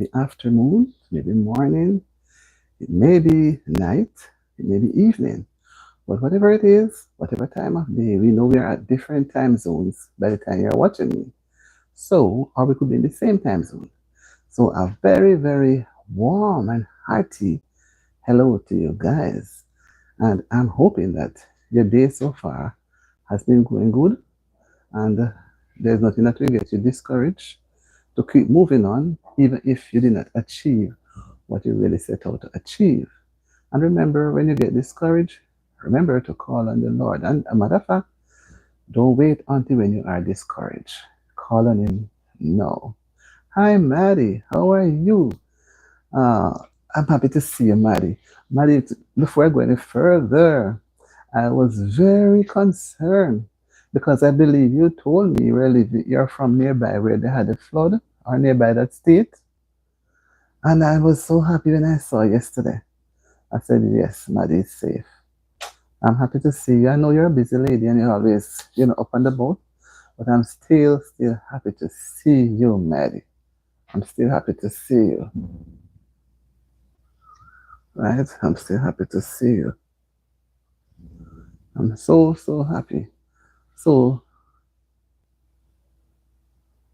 be afternoon, maybe morning, it may be night, it may be evening. But whatever it is, whatever time of day, we know we are at different time zones by the time you're watching me. So, or we could be in the same time zone. So, a very, very warm and hearty hello to you guys. And I'm hoping that your day so far has been going good and there's nothing that will get you discouraged to keep moving on, even if you did not achieve what you really set out to achieve. And remember, when you get discouraged, remember to call on the Lord. And a matter of fact, don't wait until when you are discouraged. Call on Him now. Hi, Maddie. How are you? Uh, I'm happy to see you, Maddie. Maddie, before I go any further, I was very concerned because I believe you told me you're from nearby where they had a flood or nearby that state. And I was so happy when I saw yesterday. I said, yes, Maddie is safe. I'm happy to see you. I know you're a busy lady and you're always, up on the boat, but I'm still happy to see you, Maddie. I'm still happy to see you, right? I'm still happy to see you. I'm so happy. So,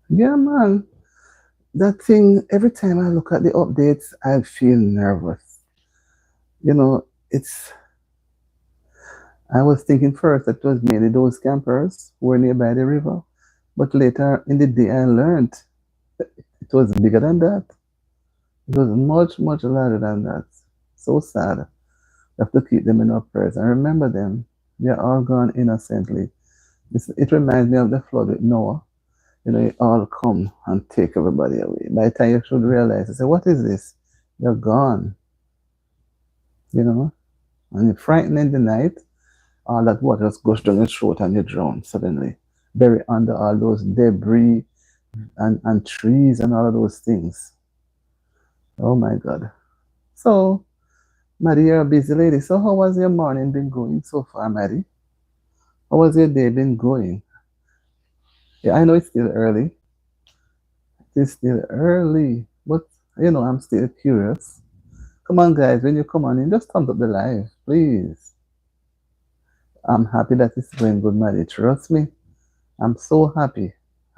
yeah, man, that thing, every time I look at the updates, I feel nervous. It's, I was thinking first that it was mainly those campers who were nearby the river, but later in the day I learned it was bigger than that. It was much larger than that. So sad. We have to keep them in our prayers and remember them. They are all gone innocently. It reminds me of the flood with Noah. It all come and take everybody away. By the time you should realize, you say, what is this? You're gone. You know? And you're frightened in the night, all that water just goes down your throat and you drown suddenly. Buried under all those debris and trees and all of those things. Oh my God. So, Maddie, you're a busy lady. So how was your morning been going so far, Maddie? How was your day been going? Yeah, I know it's still early. It is still early, but I'm still curious. Come on, guys, when you come on in, just thumbs up the live, please. I'm happy that it's going good, Maddie. Trust me. I'm so happy.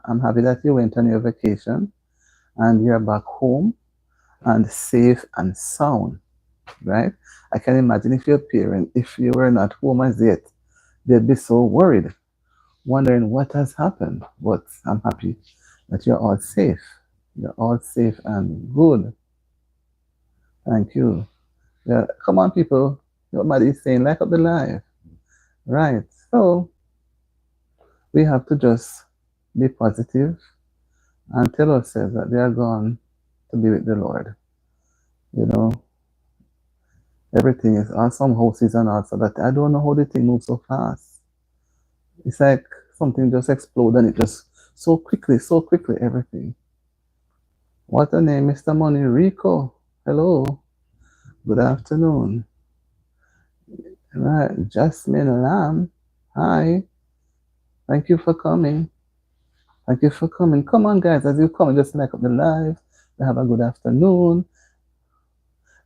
I'm happy that you went on your vacation and you're back home and safe and sound, right? I can imagine if your parent, if you were not home as yet, they'd be so worried, wondering what has happened. But I'm happy that you're all safe. You're all safe and good. Thank you. Yeah, come on, people. What Maddie is saying, like up the live. Right. So we have to just be positive and tell ourselves that they are gone to be with the Lord. You know, everything is awesome houses and also that I don't know how the thing moves so fast. It's like something just explode and it just so quickly everything. What a name, Mr. Money Rico. Hello. Good afternoon. Right, Jasmine Lamb. Hi. Thank you for coming. Thank you for coming. Come on, guys, as you come, just like up the live. Have a good afternoon.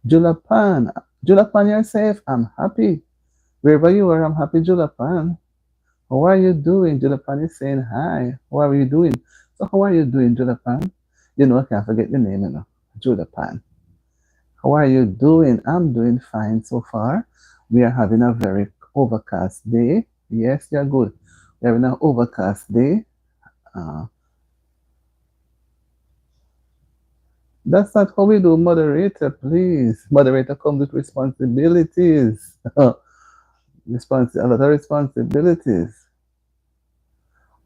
Julapan. Julapan, you're safe. I'm happy. Wherever you are, I'm happy, Julapan. How are you doing? Julapan is saying hi. How are you doing? So how are you doing, Julapan? I can't forget the name, Julapan. How are you doing? I'm doing fine so far. We are having a very overcast day. Yes, you're good. We're having an overcast day. Uh, that's not how we do, moderator, please. Moderator comes with responsibilities. A lot of responsibilities.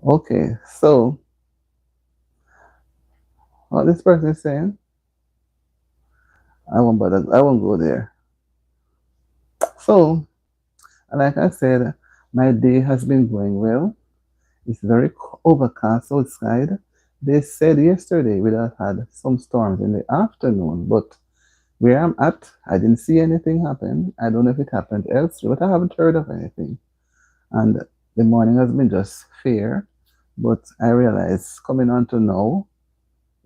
Okay, so what this person is saying, I won't bother. I won't go there. So, like I said, my day has been going well. It's very overcast outside. They said yesterday we'd have had some storms in the afternoon, but where I'm at, I didn't see anything happen. I don't know if it happened elsewhere, but I haven't heard of anything. And the morning has been just fair, but I realize coming on to now,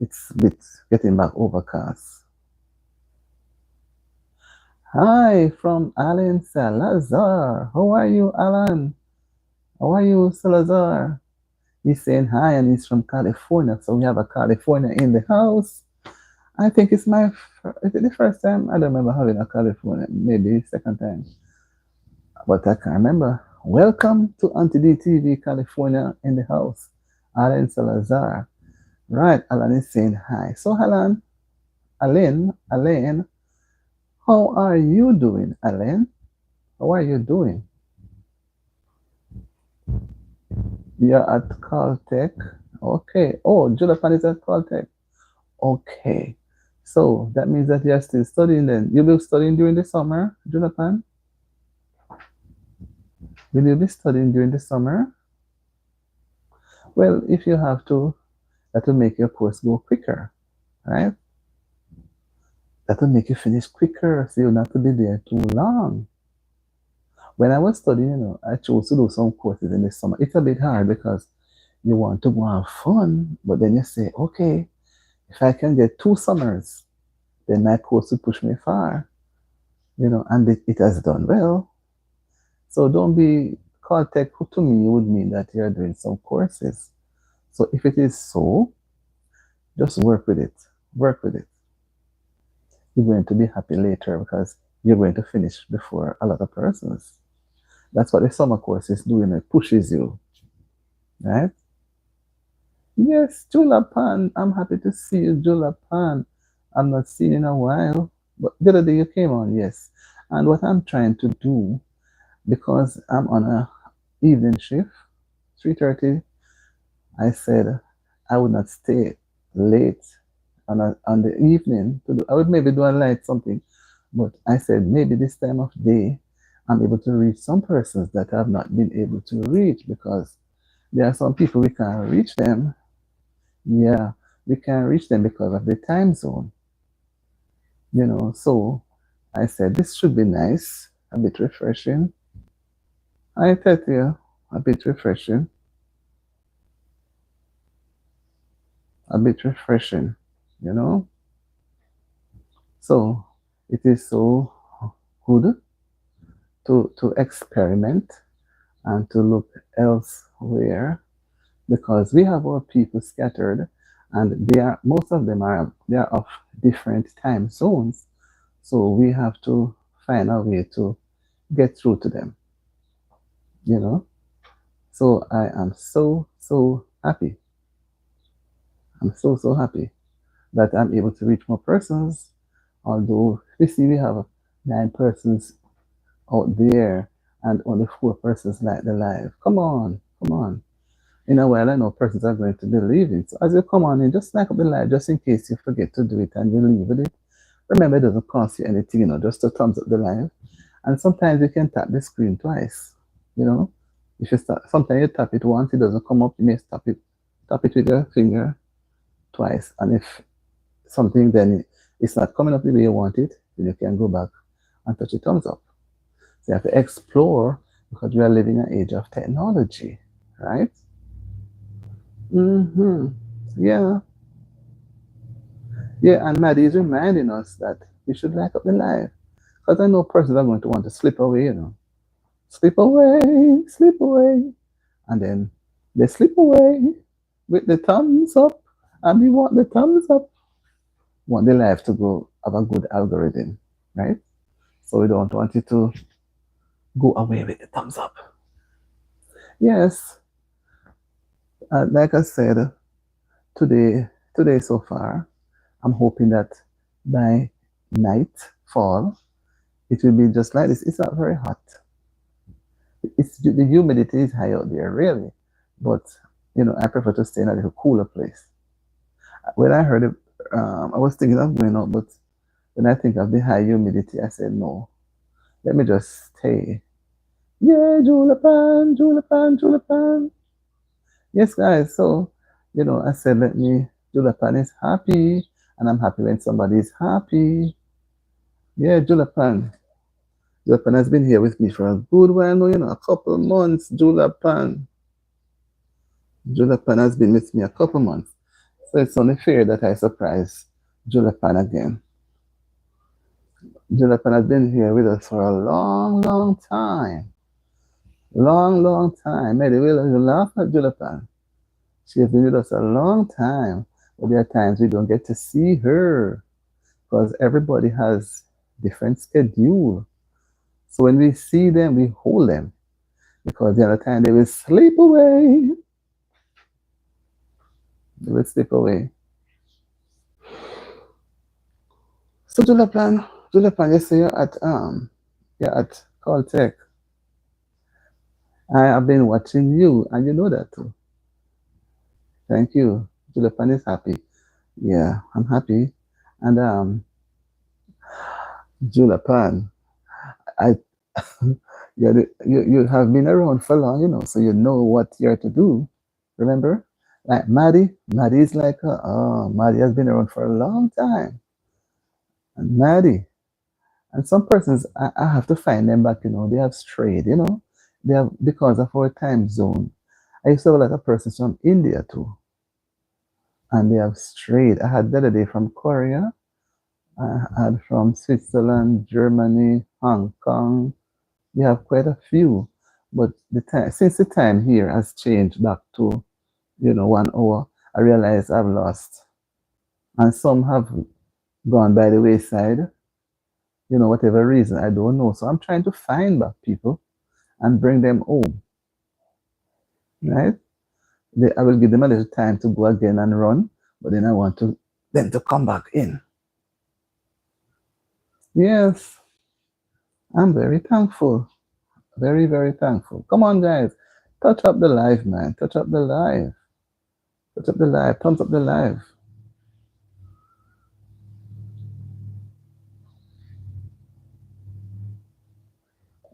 It's a bit getting back overcast. Hi from Alan Salazar. How are you, Alan? How are you, Salazar? He's saying hi and he's from California. So we have a California in the house. I think it's is it the first time? I don't remember having a California. Maybe second time. But I can't remember. Welcome to Anti-DTV California in the house. Alan Salazar. Right, Alan is saying hi. So Alan, how are you doing, Alan? How are you doing? You're at Caltech. Okay. Oh, Julapan is at Caltech. Okay. So that means that you're still studying then. You'll be studying during the summer, Julapan? Will you be studying during the summer? Well, if you have to, that will make your course go quicker, right? That will make you finish quicker, so you'll not have to be there too long. When I was studying, I chose to do some courses in the summer. It's a bit hard because you want to go have fun, but then you say, okay, if I can get 2 summers, then my course will push me far, and it has done well. So don't be Caltech to me would mean that you're doing some courses. So if it is so, just work with it. Work with it. You're going to be happy later because you're going to finish before a lot of persons. That's what the summer course is doing. It pushes you, right? Yes, Julapan. I'm happy to see you, Julapan. I'm not seen in a while, but the other day you came on, yes. And what I'm trying to do, because I'm on a evening shift, 3:30, I said I would not stay late on the evening. I would maybe do a light something, but I said maybe this time of day I'm able to reach some persons that I have not been able to reach because there are some people we can't reach them. Yeah, we can't reach them because of the time zone. So I said this should be nice, a bit refreshing. I tell you, a bit refreshing. A bit refreshing, you know. So it is so good to experiment and to look elsewhere because we have our people scattered and most of them are of different time zones. So we have to find a way to get through to them, you know. So I am so happy. I'm so happy that I'm able to reach more persons. Although you see we have 9 persons out there and only 4 persons like the live. Come on, come on. In a while, I know persons are going to be leaving. So as you come on in, just like up the live, just in case you forget to do it and you leave with it. Remember, it doesn't cost you anything, just to thumbs up the live. And sometimes you can tap the screen twice, If you start, sometimes you tap it once, it doesn't come up, you may tap it with your finger twice. And if something then it's not coming up the way you want it, then you can go back and touch the thumbs up. So you have to explore because we are living in an age of technology, right? Yeah. Yeah, and Maddie is reminding us that we should like up the live. Because I know persons are going to want to slip away, Slip away, slip away. And then they slip away with the thumbs up. And we want the thumbs up. Want the live to go have a good algorithm, right? So we don't want it to go away with the thumbs up. Yes, like I said, today so far, I'm hoping that by nightfall, it will be just like this. It's not very hot. The humidity is high out there, really, but I prefer to stay in a little cooler place. When I heard it, I was thinking of going out, but when I think of the high humidity, I said no. Let me just stay. Yeah, Julapan, Julapan, Julapan. Yes, guys. So, I said, Julapan is happy, and I'm happy when somebody is happy. Yeah, Julapan. Julapan has been here with me for a good while now, a couple months. Julapan has been with me a couple months. So it's only fair that I surprise Julapan again. Julapan has been here with us for a long, long time. Long, long time. Maybe we'll laugh at Julapan. She has been with us a long time. But there are times we don't get to see her because everybody has different schedule. So when we see them, we hold them because the other time they will slip away. They will slip away. So Julapan, you say you're at Caltech. I have been watching you, and you know that too. Thank you. Julapan is happy. Yeah, I'm happy. And Julapan, I you have been around for long, so you know what you're to do. Remember? Like Maddie is like Maddie has been around for a long time. And Maddie, and some persons I have to find them back, they have strayed, They have because of our time zone. I used to have a lot of persons from India too. And they have strayed. I had the other day from Korea, I had from Switzerland, Germany, Hong Kong. We have quite a few. But since the time here has changed back to 1 hour, I realize I've lost. And some have gone by the wayside, whatever reason, I don't know. So I'm trying to find back people and bring them home, right? I will give them a little time to go again and run, but then I want them to come back in. Yes, I'm very thankful. Very, very thankful. Come on, guys. Touch up the live, man. Touch up the live. Touch up the live. Thumbs up the live.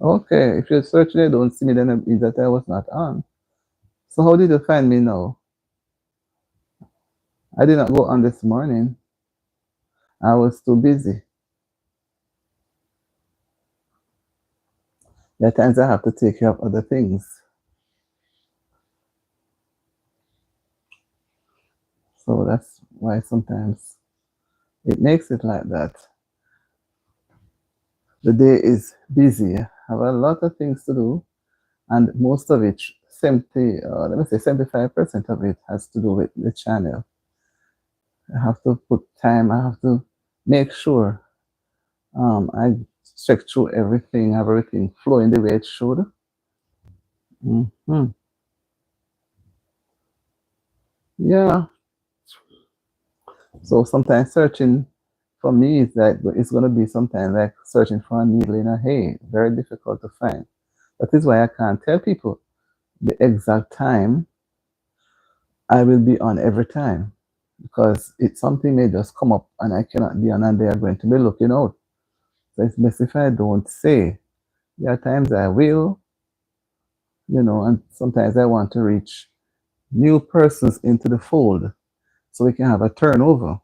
Okay, if you search there, don't see me, then it means that I was not on. So how did you find me now? I did not go on this morning. I was too busy. There are times I have to take care of other things. So that's why sometimes it makes it like that. The day is busy. I have a lot of things to do, and most of it, 75% of it has to do with the channel. I have to put time. I have to make sure I check through everything, have everything flowing the way it should. Mm-hmm. Yeah. So sometimes searching for me is like it's gonna be sometimes like searching for a needle in a hay. Very difficult to find. That is why I can't tell people the exact time I will be on every time because it's something may just come up and I cannot be on and they are going to be looking out. So it's best if I don't say. There are times I will, and sometimes I want to reach new persons into the fold so we can have a turnover.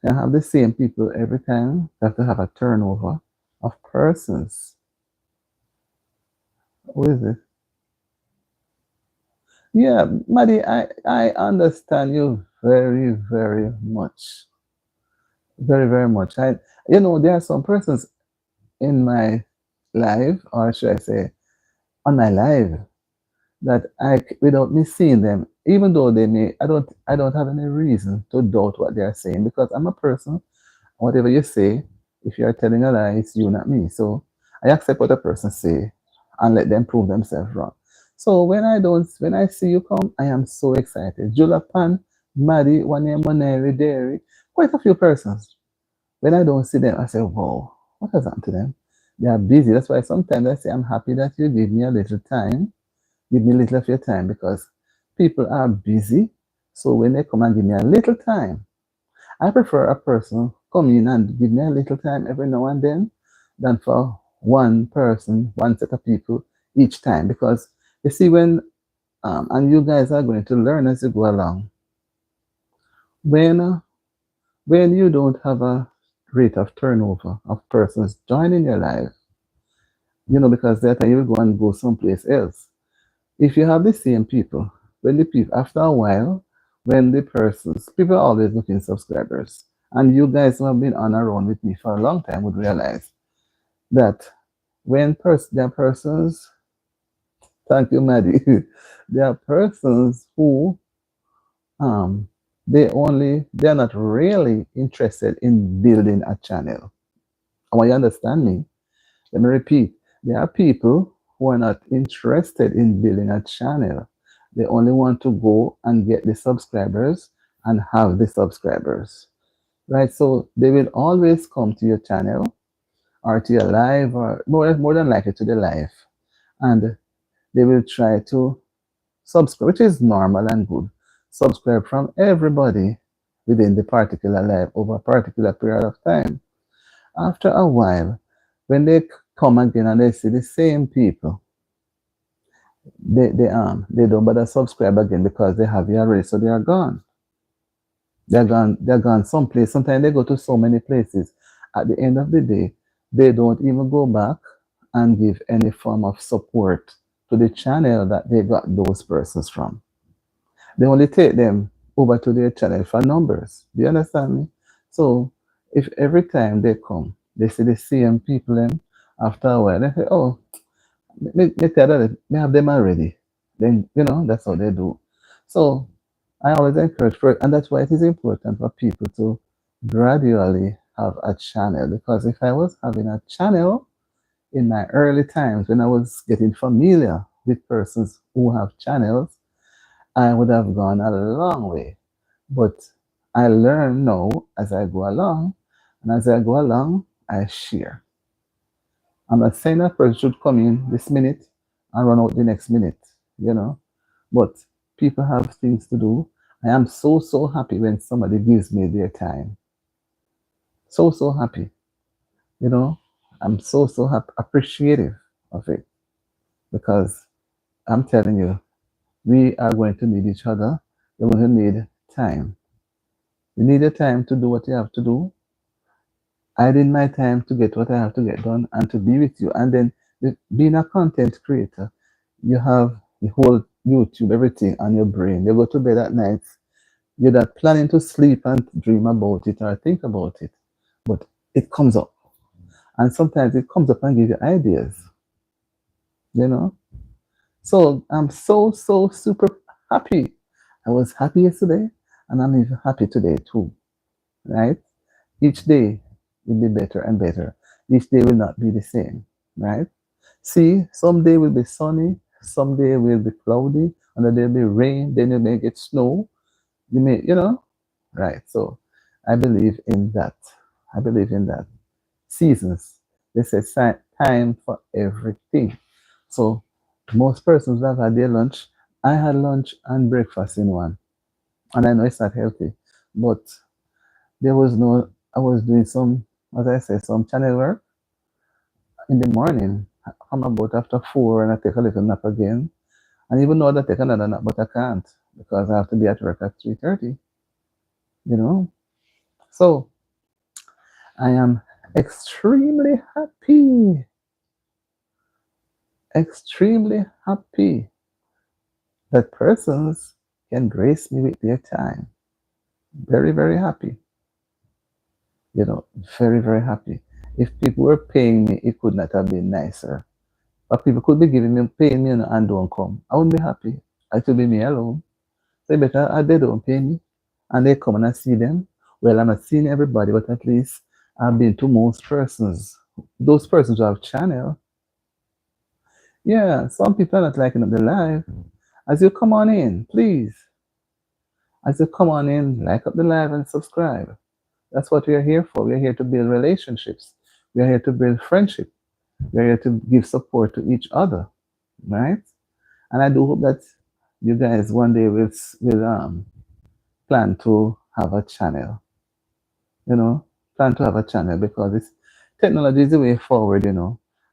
You can't have the same people every time. You have to have a turnover of persons. Who is it? Yeah, Maddie, I understand you very, very much. Very, very much. There are some persons in my life, or should I say, on my life, that without me seeing them, even though I don't have any reason to doubt what they are saying because I'm a person. Whatever you say, if you are telling a lie, it's you, not me. So I accept what a person say and let them prove themselves wrong. So when I see you come, I am so excited. Julapan, Maddie, Wane Moneri, Dairy, quite a few persons. When I don't see them, I say, wow, what has happened to them? They are busy. That's why sometimes I say, I'm happy that you give me a little time. Give me a little of your time because people are busy. So when they come and give me a little time, I prefer a person come in and give me a little time every now and then than for one person, one set of people each time. Because you see, and you guys are going to learn as you go along, when you don't have a rate of turnover of persons joining your life, because that time you will go and go someplace else. If you have the same people, when the people after a while, when the persons, people are always looking subscribers. And you guys who have been on around with me for a long time would realize that when there are persons, thank you, Maddie, there are persons who um they're not really interested in building a channel. I want you to understand me. Let me repeat. There are people who are not interested in building a channel. They only want to go and get the subscribers and have the subscribers. Right? So they will always come to your channel or to your live or more than likely to the live. And they will try to subscribe, which is normal and good. Subscribe from everybody within the particular live over a particular period of time. After a while, when they come again and they see the same people, they don't bother subscribe again because they have you already, so they are gone. They're gone someplace. Sometimes they go to so many places. At the end of the day, they don't even go back and give any form of support to the channel that they got those persons from. They only take them over to their channel for numbers. Do you understand me? So if every time they come, they see the same people, and after a while they say, "Oh, me tell them, me have them already." Then that's how they do. So I always encourage for it, and that's why it is important for people to gradually have a channel. Because if I was having a channel in my early times when I was getting familiar with persons who have channels, I would have gone a long way. But I learn now as I go along, and as I go along, I share. I'm not saying that person should come in this minute and run out the next minute, you know. But people have things to do. I am so happy when somebody gives me their time. So happy, you know. I'm so happy, appreciative of it because I'm telling you, we are going to need each other. We're going to need time. You need the time to do what you have to do. I need my time to get what I have to get done and to be with you. And then being a content creator, you have the whole YouTube, everything on your brain. You go to bed at night, you're not planning to sleep and dream about it or think about it, but it comes up. And sometimes it comes up and gives you ideas, you know? So I'm so super happy. I was happy yesterday and I'm even happy today too, right? Each day will be better and better. Each day will not be the same, right? See, some day will be sunny, some day will be cloudy, and then there'll be rain, then you may get snow. You may, right? So I believe in that. I believe in that. Seasons. They say time for everything. So most persons have had their lunch. I had lunch and breakfast in one. And I know it's not healthy, but there was no, I was doing some, as I say, some channel work in the morning. I'm about after 4 and I take a little nap again. And even though I take another nap, but I can't because I have to be at work at 3:30, you know. So I am extremely happy that persons can grace me with their time. Very happy, very happy. If people were paying me, it could not have been nicer. But people could be paying me and don't come. I wouldn't be happy. It would be me alone. So better they don't pay me and they come and I see them. Well, I'm not seeing everybody, but at least I've been to most persons. Those persons who have channel. Yeah, some people are not liking up the live. As you come on in, please. As you come on in, like up the live and subscribe. That's what we are here for. We're here to build relationships. We're here to build friendship. We're here to give support to each other, right? And I do hope that you guys one day will plan to have a channel. Plan to have a channel because technology is the way forward,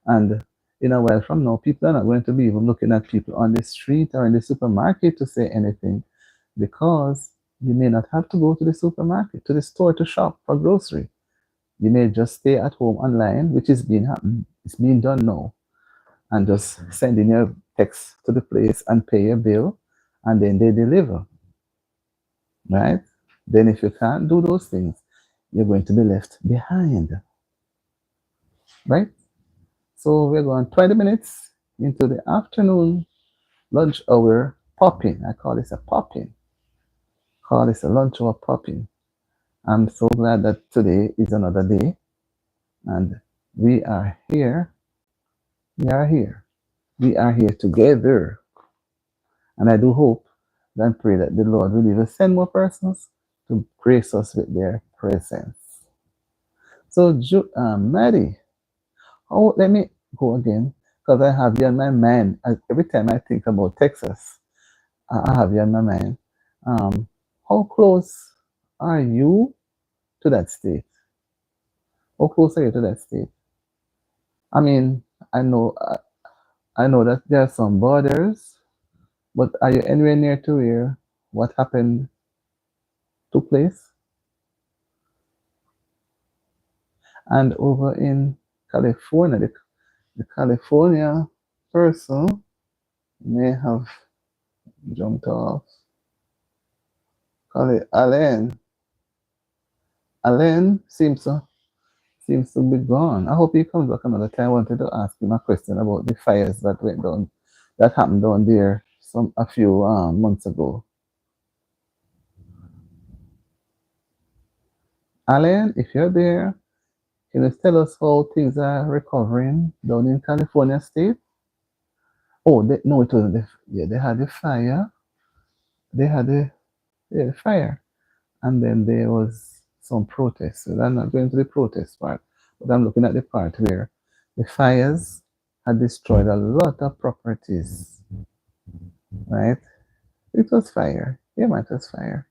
And in a while from now, people are not going to be even looking at people on the street or in the supermarket to say anything because you may not have to go to the supermarket, to the store to shop for grocery. You may just stay at home online, which is being happening. It's being done now. And just send in your text to the place and pay your bill, and then they deliver. right? Then if you can't do those things, you're going to be left behind, right? So we're going 20 minutes into the afternoon lunch hour popping. I call this a popping. Call this a lunch hour popping. I'm so glad that today is another day and we are here. We are here. We are here together. And I do hope and pray that the Lord will even send more persons to grace us with their presence. So, Maddie, oh, let me go again because I have you on my mind. Every time I think about Texas, I have you on my mind. Um, how close are you to that state? How close are you to that state? I mean, I know, I know that there are some borders, but are you anywhere near to where what happened took place? And over in California, the California person may have jumped off. Call it Alain. Alain seems to be gone. I hope he comes back another time. I wanted to ask him a question about the fires that went down, that happened down there a few months ago. Alain, if you're there, can you tell us how things are recovering down in California State? Oh, no, it was yeah, they had the fire. They had the fire. And then there was some protests. So I'm not going to the protest part, but I'm looking at the part where the fires had destroyed a lot of properties, right? It was fire. Yeah, man, it was fire.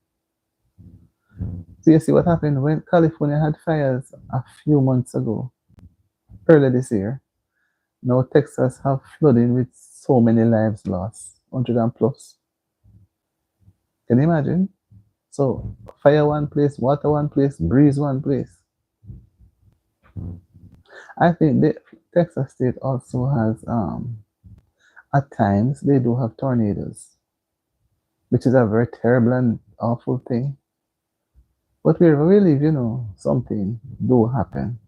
So you see what happened when California had fires a few months ago, earlier this year. Now Texas have flooding with so many lives lost, 100 and plus. Can you imagine? So fire one place, water one place, breeze one place. I think the Texas State also has at times they do have tornadoes, which is a very terrible and awful thing. But wherever we live, something do happen.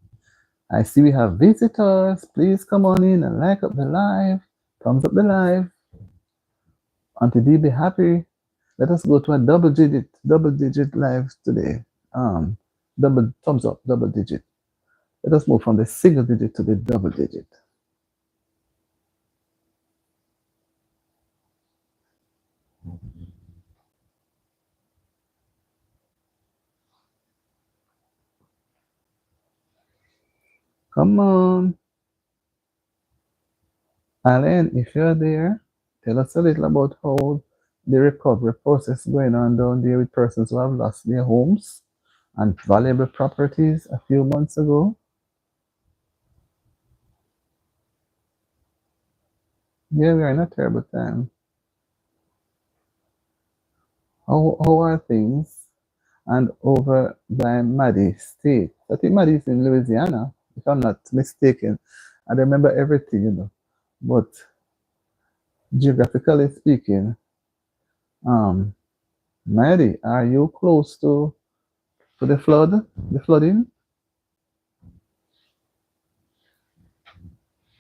I see we have visitors. Please come on in and like up the live, thumbs up the live. Auntie D, be happy. Let us go to a double digit live today. Double thumbs up, double digit. Let us move from the single digit to the double digit. Come on. Alain, if you're there, tell us a little about how the recovery process going on down there with persons who have lost their homes and valuable properties a few months ago. Yeah, we are in a terrible time. How are things? And over by Maddie State. I think Maddie is in Louisiana, if I'm not mistaken. I remember everything. But geographically speaking, um, Maddie, are you close to the flooding?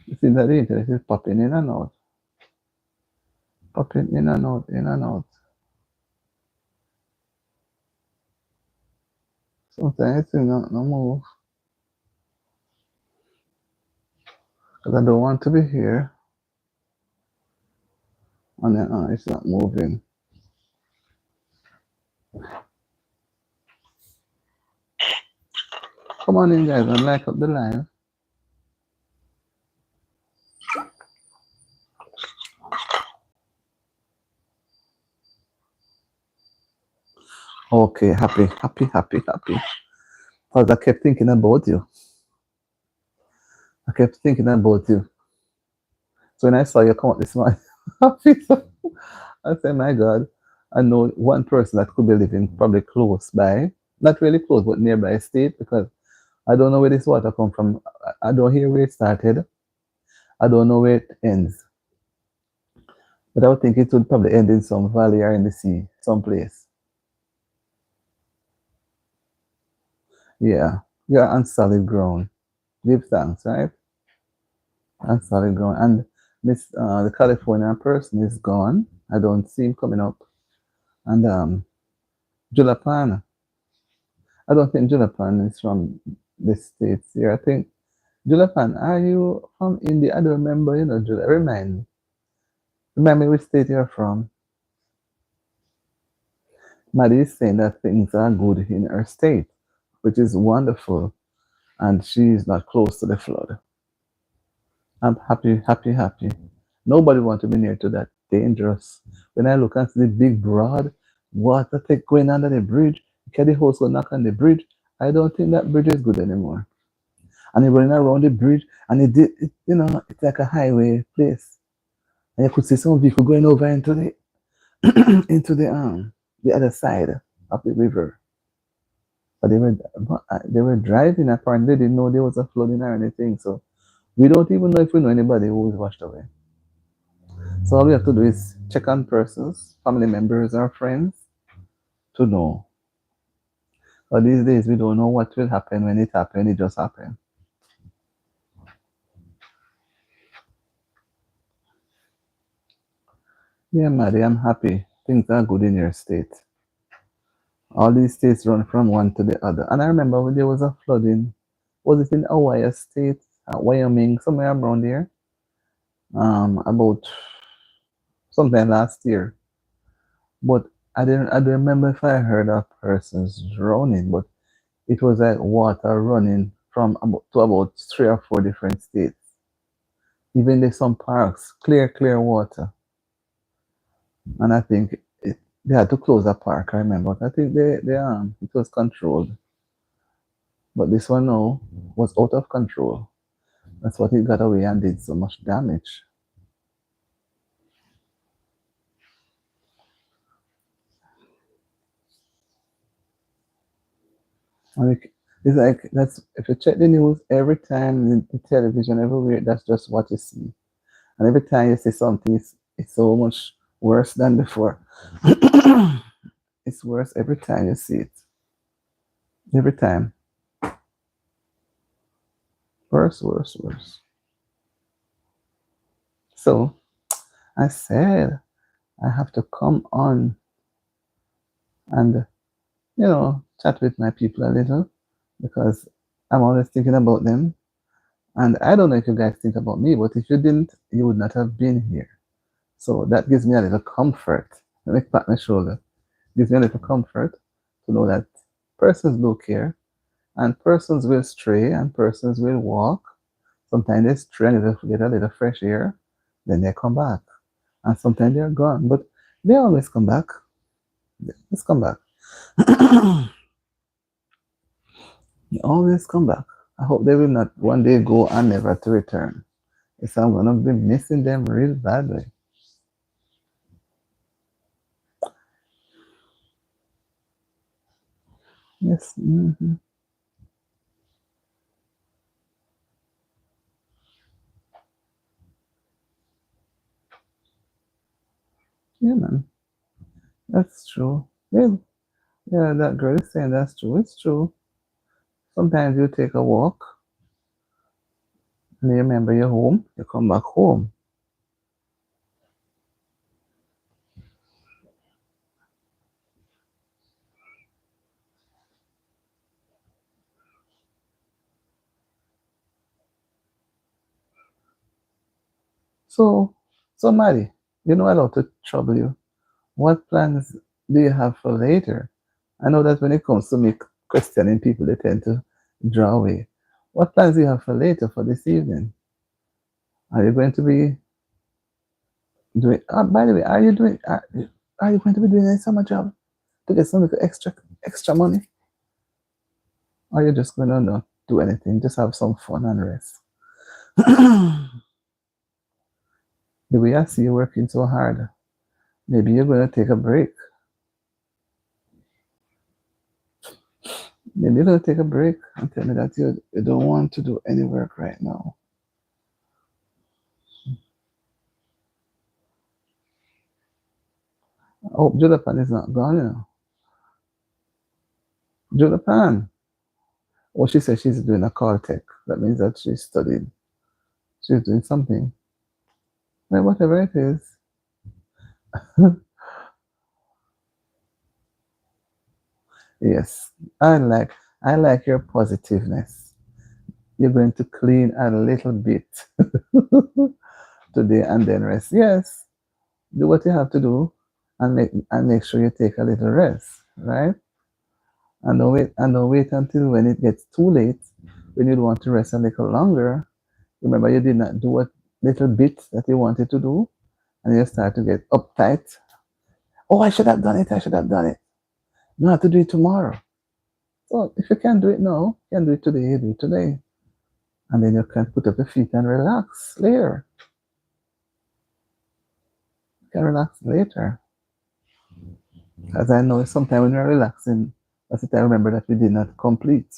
It seems that the internet is popping in and out, popping in and out, in and out. Sometimes it's not move because I don't want to be here and then it's not moving. Come on in, guys, and like up the live. Okay, happy, happy, happy, happy. Because I kept thinking about you. I kept thinking about you. So when I saw you come up this morning, I said, my God, I know one person that could be living probably close by, not really close, but nearby state, because I don't know where this water come from. I don't hear where it started. I don't know where it ends. But I would think it would probably end in some valley or in the sea, someplace. Yeah, you're on solid ground. Give thanks, right? On solid ground. And the California person is gone. I don't see him coming up. And Julapan, I don't think Julapan is from the States here. I think, Julapan, are you from India? I don't remember, Jula. Remind me which state you're from. Maddie is saying that things are good in her state, which is wonderful, and she is not close to the flood. I'm happy, happy, happy. Nobody wants to be near to that. Dangerous. When I look and see the big broad water take going under the bridge, can the horse go knock on the bridge? I don't think that bridge is good anymore. And you're running around the bridge, and it's like a highway place. And you could see some vehicle going over into the into the other side of the river. But they were driving. Apparently, they didn't know there was a flooding or anything. So we don't even know if we know anybody who was washed away. So all we have to do is check on persons, family members, or friends to know. But these days, we don't know what will happen when it happens. It just happened. Yeah, Maddie, I'm happy. Things are good in your state. All these states run from one to the other. And I remember when there was a flooding. Was it in Ohio State, Wyoming, somewhere around there? About sometime last year. But I don't remember if I heard of persons drowning, but it was like water running from about 3 or 4 different states. Even there's some parks, clear water. And I think they had to close a park, I remember. But I think it was controlled. But this one now was out of control. That's what it got away and did so much damage. Like, it's like that's if you check the news every time the television everywhere, that's just what you see. And every time you see something, it's so much worse than before. It's worse every time you see it. Every time. Worse, worse, worse. So I said I have to come on and chat with my people a little because I'm always thinking about them. And I don't know if you guys think about me, but if you didn't, you would not have been here. So that gives me a little comfort. Let me pat my shoulder. Gives me a little comfort to know that persons do care, and persons will stray, and persons will walk. Sometimes they stray and they get a little fresh air, then they come back. And sometimes they're gone, but they always come back. They always come back. They always come back. I hope they will not one day go and never to return. Yes, I'm gonna be missing them real badly. Yes. Yeah, man. That's true. Yeah, yeah, that girl is saying that's true. It's true. Sometimes you take a walk and you remember your home, you come back home. So, so Maddie, I love to trouble you. What plans do you have for later? I know that when it comes to me questioning people, they tend to draw away. What plans do you have for later for this evening? Are you going to be doing? By the way, Are you going to be doing a summer job to get some little extra money? Or are you just going to not do anything, just have some fun and rest? The way I see you working so hard, maybe you're going to take a break. Maybe you're going to take a break and tell me that you don't want to do any work right now. I hope Julapan is not gone, Julapan, Oh, she said she's doing a call tech. That means that she studied. She's doing something. Well, whatever it is. Yes. I like I like your positiveness. You're going to clean a little bit today and then rest. Yes. Do what you have to do and make sure you take a little rest, right? And don't wait until when it gets too late, when you want to rest a little longer. Remember you did not do what little bit that you wanted to do, and you start to get uptight. Oh, I should have done it, I should have done it. No, I have to do it tomorrow. So if you can do it now, you can do it today, you do it today. And then you can put up your feet and relax later. You can relax later. As I know, sometimes when we're relaxing, that's the time I remember that we did not complete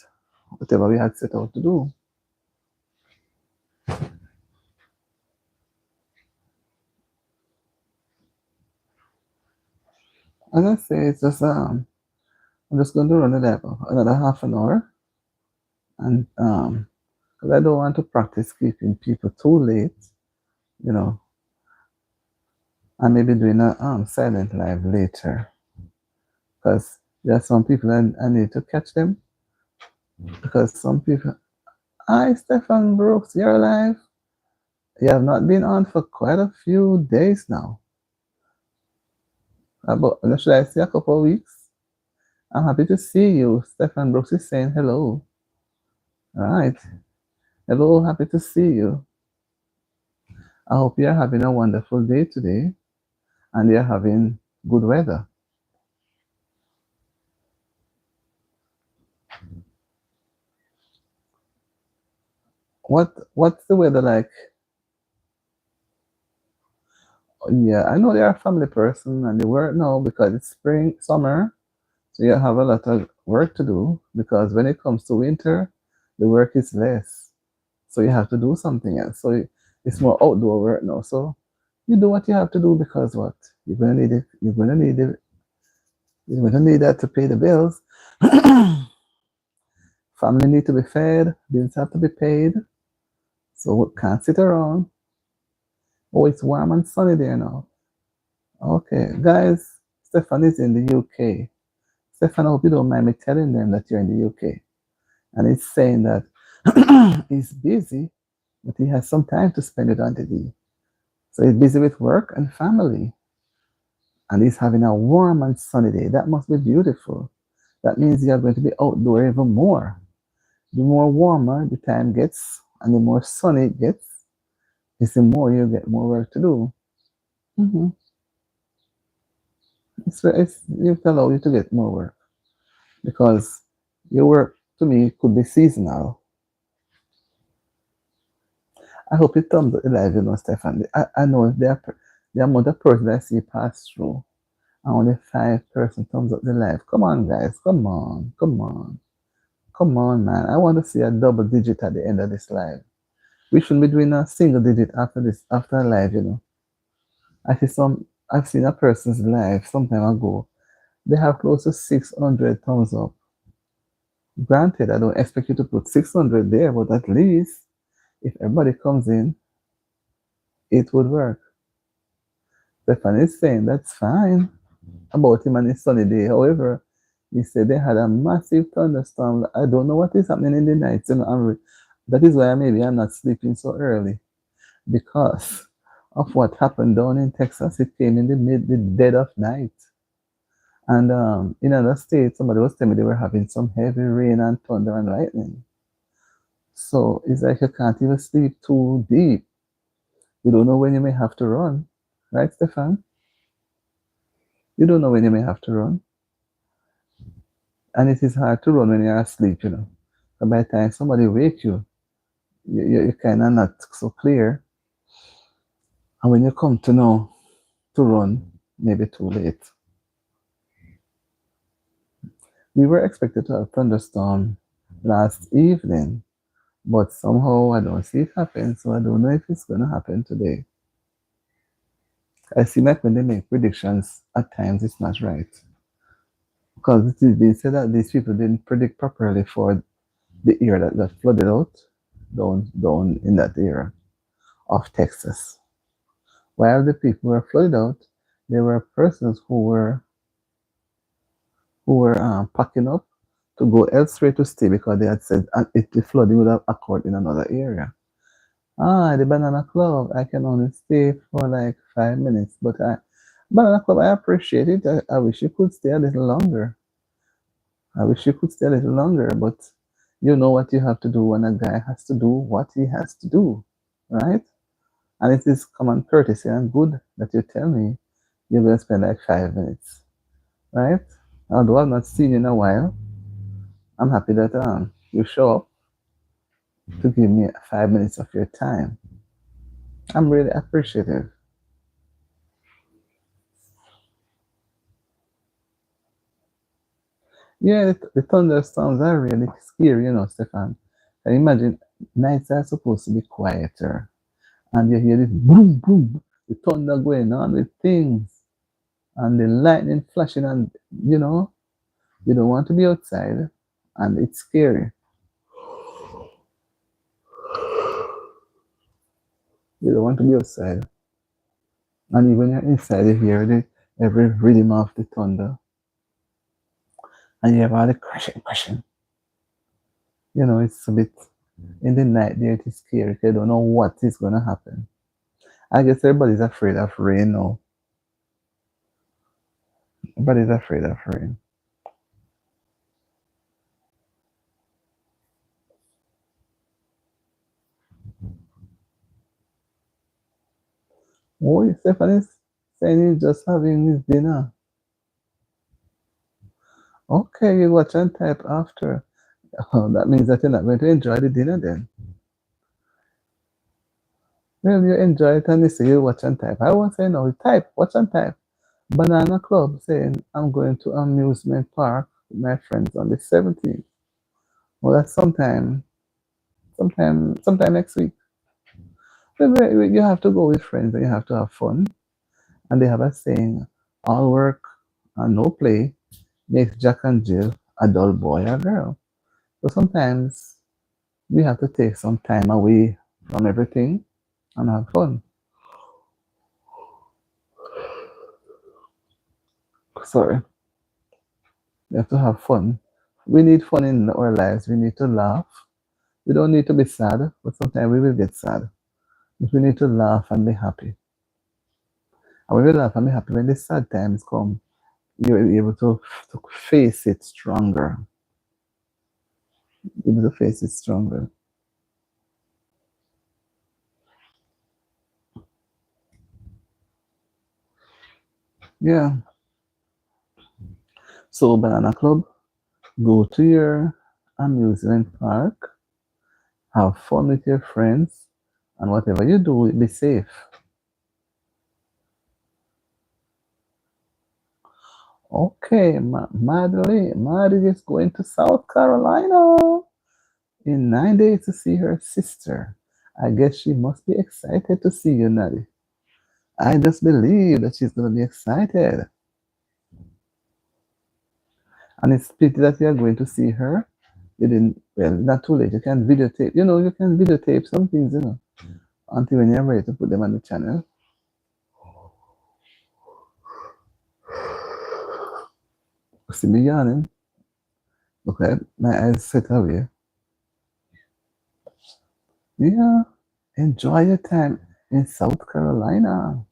whatever we had set out to do. As I say, it's just I'm just going to run it like another half an hour, and because I don't want to practice keeping people too late, you know. I may be doing a silent live later because there are some people I need to catch them because some people. Hi, Stefan Brooks, you're alive. You have not been on for quite a few days now. About should I say a couple of weeks? I'm happy to see you. Stefan Brooks is saying hello. All right. Hello, happy to see you. I hope you're having a wonderful day today and you're having good weather. What's the weather like? Yeah, I know you're a family person and you work now because it's spring, summer, so you have a lot of work to do because when it comes to winter, the work is less. So you have to do something else. So it's more outdoor work now. So you do what you have to do because what? You're gonna need it. You're gonna need it. You're gonna need that to pay the bills. Family need to be fed. Bills have to be paid. So we can't sit around. Oh, it's warm and sunny there now. Okay, guys. Stefan is in the UK. Stefan, I hope you don't mind me telling them that you're in the UK. And he's saying that he's busy, but he has some time to spend it on TV. So he's busy with work and family. And he's having a warm and sunny day. That must be beautiful. That means you're going to be outdoor even more. The more warmer the time gets and the more sunny it gets, is the more you get more work to do. Mm-hmm. It allow you to get more work because your work to me could be seasonal. I hope it thumbs up the live, Stefan. I know the amount of person I see pass through. Only 5% thumbs up the live. Come on, guys. Come on. Come on. Come on, man. I want to see a double digit at the end of this live. We shouldn't be doing a single digit after a live. I've seen a person's live some time ago. They have close to 600 thumbs up. Granted, I don't expect you to put 600 there, but at least if everybody comes in, it would work. Stefan is saying that's fine about him and his sunny day. However, he said they had a massive thunderstorm. I don't know what is happening in the night. That is why maybe I'm not sleeping so early because of what happened down in Texas. It came in the dead of night. And in other states, somebody was telling me they were having some heavy rain and thunder and lightning. So it's like you can't even sleep too deep. You don't know when you may have to run. Right, Stefan? You don't know when you may have to run. And it is hard to run when you're asleep. And by the time somebody wake you're kind of not so clear. And when you come to know to run, maybe too late. We were expected to have a thunderstorm last evening, but somehow I don't see it happen, so I don't know if it's going to happen today. I see like when they make predictions, at times it's not right. Because it is being said that these people didn't predict properly for the area that got flooded out down in that area of Texas. While the people were flooded out, there were persons who were packing up to go elsewhere to stay because they had said if the flooding would have occurred in another area. The Banana Club, I can only stay for like 5 minutes, but Banana Club, I appreciate it. I wish you could stay a little longer. I wish you could stay a little longer, but you know what you have to do when a guy has to do what he has to do, right? And it is common courtesy and good that you tell me you're going to spend like 5 minutes, right? Although I've not seen you in a while, I'm happy that you show up to give me 5 minutes of your time. I'm really appreciative. Yeah, the thunderstorms are really scary, Stefan. Can you imagine nights are supposed to be quieter, and you hear this boom, boom, the thunder going on with things, and the lightning flashing, and you don't want to be outside, and it's scary. You don't want to be outside, and even when you're inside, you hear every rhythm of the thunder, and you have all the crashing, crashing. It's a bit in the night there. It is scary. 'Cause you don't know what is gonna happen. I guess everybody's afraid of rain now. Everybody's afraid of rain. Oh, Stephanie's saying he's just having his dinner. Okay, you watch and type after. Oh, that means that you're not going to enjoy the dinner then. Well, you enjoy it and you say you watch and type. I won't say no, type, watch and type. Banana Club saying I'm going to amusement park with my friends on the 17th. Well, that's sometime next week. You have to go with friends and you have to have fun. And they have a saying, all work and no play makes Jack and Jill a dull boy or girl. So sometimes we have to take some time away from everything and have fun. Sorry, we have to have fun. We need fun in our lives. We need to laugh. We don't need to be sad, but sometimes we will get sad. But we need to laugh and be happy. And we will laugh and be happy when the sad times come. You're able to face it stronger. Able to face it stronger. Yeah. So Banana Club, go to your amusement park, have fun with your friends, and whatever you do, be safe. Okay, Madeline is going to South Carolina in 9 days to see her sister. I guess she must be excited to see you, Nadi. I just believe that she's going to be excited. And it's pity that you're going to see her. You didn't, well, not too late. You can videotape, you can videotape some things, until when you're ready to put them on the channel. See me yawning. Okay, my eyes set away. Yeah, enjoy your time in South Carolina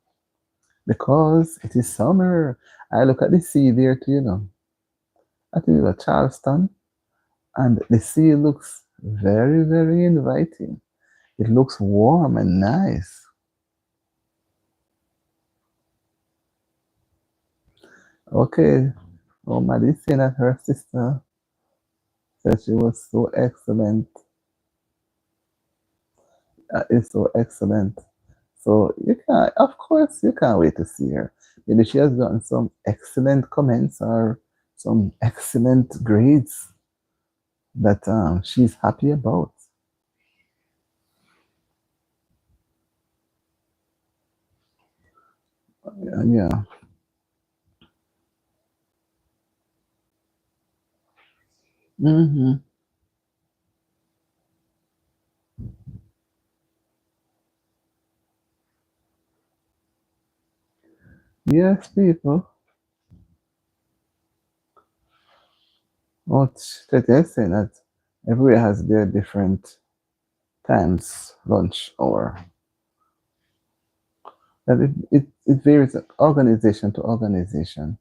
because it is summer. I look at the sea there too, I think it's Charleston, and the sea looks very, very inviting. It looks warm and nice. Okay, oh, Maddie's saying that her sister said she was so excellent. Is so excellent. So of course, you can't wait to see her. Maybe she has gotten some excellent comments or some excellent grades that she's happy about. Yeah. Hmm. Yes, people. What they're saying that everywhere has their different times, lunch hour. That it varies organization to organization.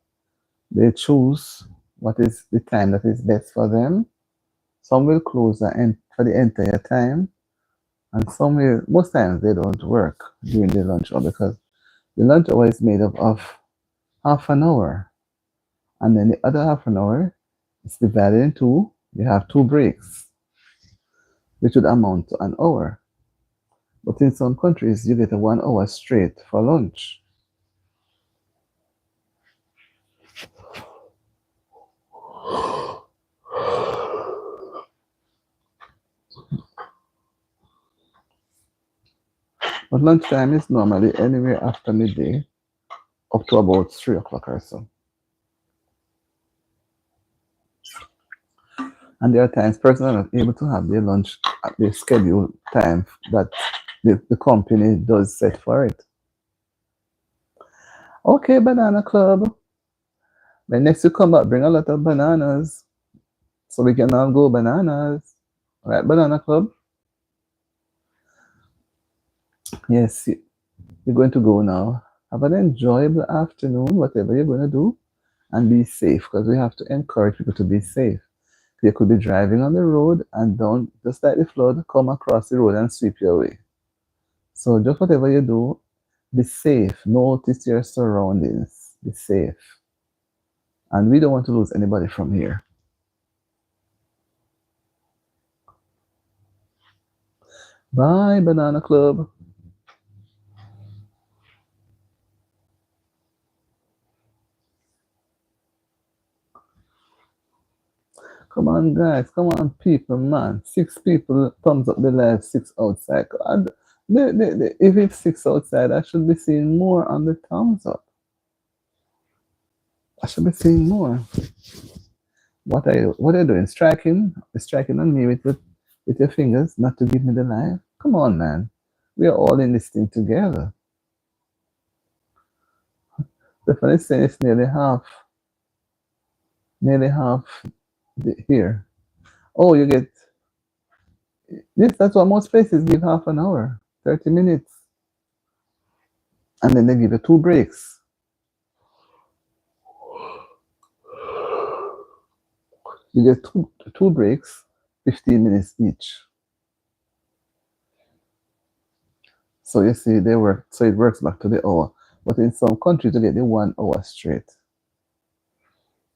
They choose what is the time that is best for them. Some will close for the entire time, and some will, most times they don't work during the lunch hour because the lunch hour is made up of half an hour, and then the other half an hour is divided in two. You have two breaks, which would amount to an hour. But in some countries, you get a 1 hour straight for lunch. But lunchtime is normally anywhere after midday up to about 3 o'clock or so. And there are times persons are not able to have their lunch at the scheduled time that the company does set for it. Okay, Banana Club. When next you come back, bring a lot of bananas so we can all go bananas. All right, Banana Club? Yes, you're going to go now. Have an enjoyable afternoon, whatever you're going to do, and be safe because we have to encourage people to be safe. They could be driving on the road and don't, just like the flood, come across the road and sweep you away. So just whatever you do, be safe. Notice your surroundings. Be safe. And we don't want to lose anybody from here. Bye, Banana Club. Come on, guys. Come on, people, man. 6 people thumbs up the live, 6 outside. And if it's 6 outside, I should be seeing more on the thumbs up. I should be seeing more. What are you doing? Striking on me with your fingers, not to give me the live? Come on, man. We are all in this thing together. Stephanie saying it's nearly half here. Oh, you get yes. That's what most places give half an hour, 30 minutes, and then they give you two breaks. You get two breaks, 15 minutes each. So you see, they work. So it works back to the hour. But in some countries, you get the 1 hour straight.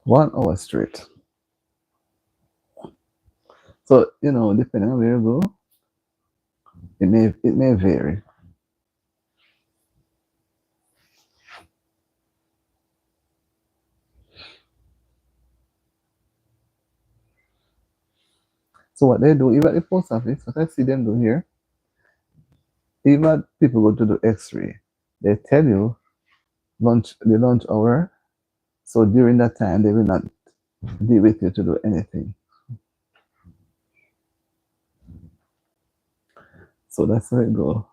1 hour straight. So depending on where you go, it may vary. So what they do, even at the post office, what I see them do here, even people go to do X-ray, they tell you the lunch hour. So during that time, they will not be with you to do anything. So that's how it go.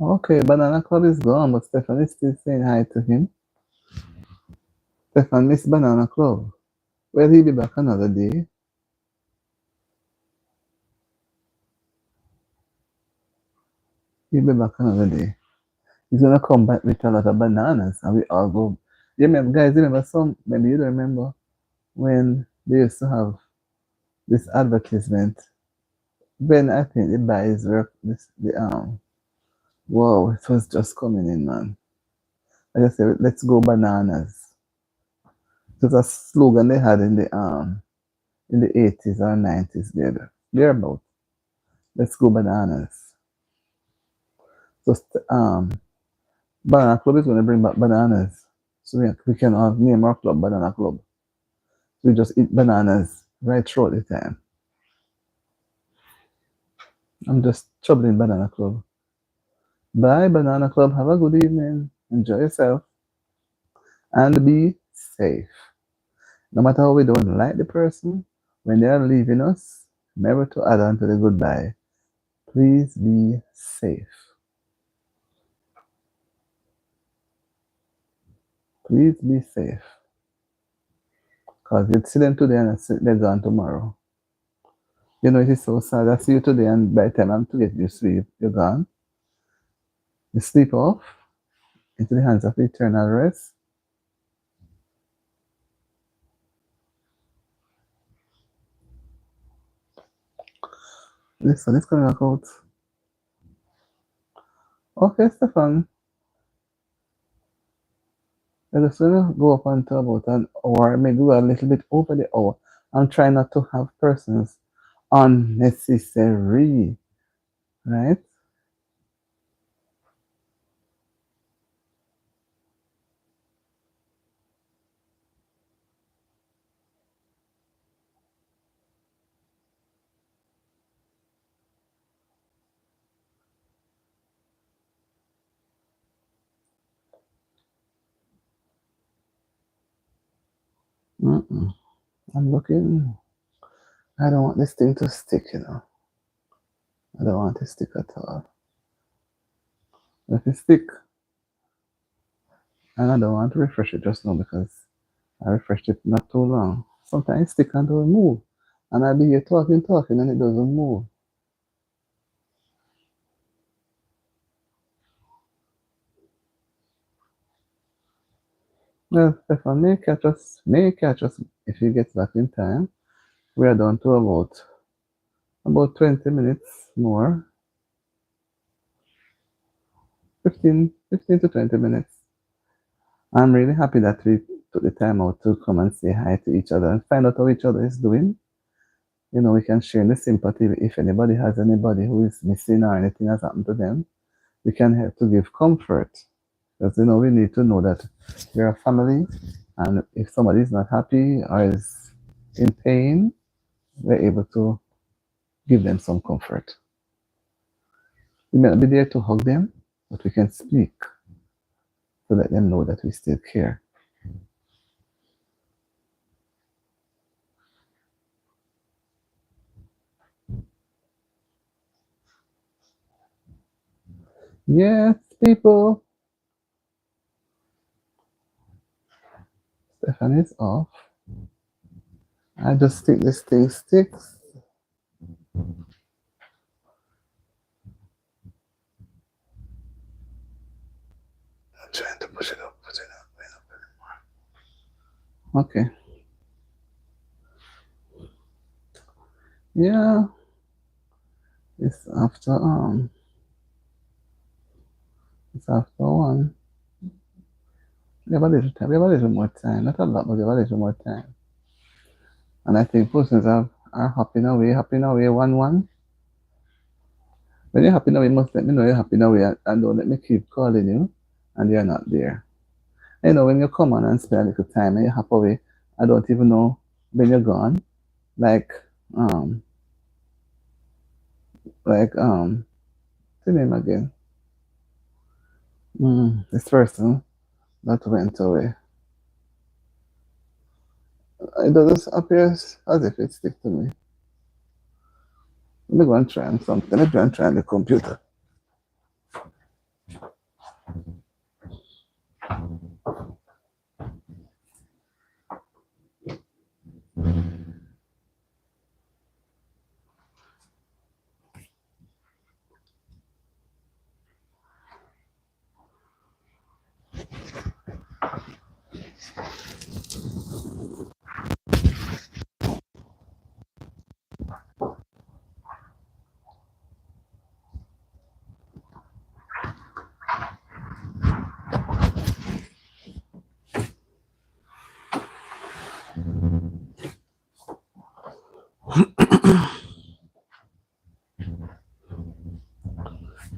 Okay, Banana Club is gone, but Stefan is still saying hi to him. Stefan miss Banana Club. Will he be back another day? He'll be back another day. He's gonna come back with a lot of bananas and we all go. You remember, guys, remember maybe you don't remember when they used to have this advertisement. Ben, I think the buys were wow, it was just coming in, man. I just said, let's go bananas. It was a slogan they had in the 80s or 90s they're about let's go bananas. So Banana Club is gonna bring back bananas. So we can all name our club Banana Club. We just eat bananas right throughout the time. I'm just troubling Banana Club. Bye, Banana Club. Have a good evening. Enjoy yourself. And be safe. No matter how we don't like the person, when they are leaving us, never to add on to the goodbye. Please be safe. Please be safe. Because you'd see them today and they're gone tomorrow. You know, it is so sad. I see you today and by the time I'm to get you sleep, you're gone. You sleep off into the hands of eternal rest. The sun is coming back out. Okay, Stefan. I just want to go up until about an hour, maybe go a little bit over the hour. I'm trying not to have persons unnecessary, right? Mm-mm. I'm looking. I don't want this thing to stick, you know. I don't want it to stick at all. If it stick, and I don't want to refresh it just now because I refreshed it not too long. Sometimes it stick and don't move. And I'll be here talking, and it doesn't move. Well, Stefan may catch us if he gets back in time. We are down to about 20 minutes more. 15 to 20 minutes. I'm really happy that we took the time out to come and say hi to each other and find out how each other is doing. You know, we can share the sympathy if anybody has anybody who is missing or anything has happened to them. We can help to give comfort. Because, you know, we need to know that we're a family, and if somebody is not happy or is in pain, we're able to give them some comfort. We may not be there to hug them, but we can speak to let them know that we still care. Yes, people. Stephanie's off. I just think this thing sticks. I'm trying to push it up, push it up, Okay. Yeah. It's after one. We have a little time. We have a little more time. Not a lot, but we have a little more time. And I think persons are happy now, 1-1. When you're happy now, you must let me know you're happy now, and don't let me keep calling you and you're not there. You know, when you come on and spend a little time and you're happy away, I don't even know when you're gone. Like, um, what's the name again? This person that went away. It doesn't appear as if it sticks to me. Let me go and try on something. Let me go and try on the computer.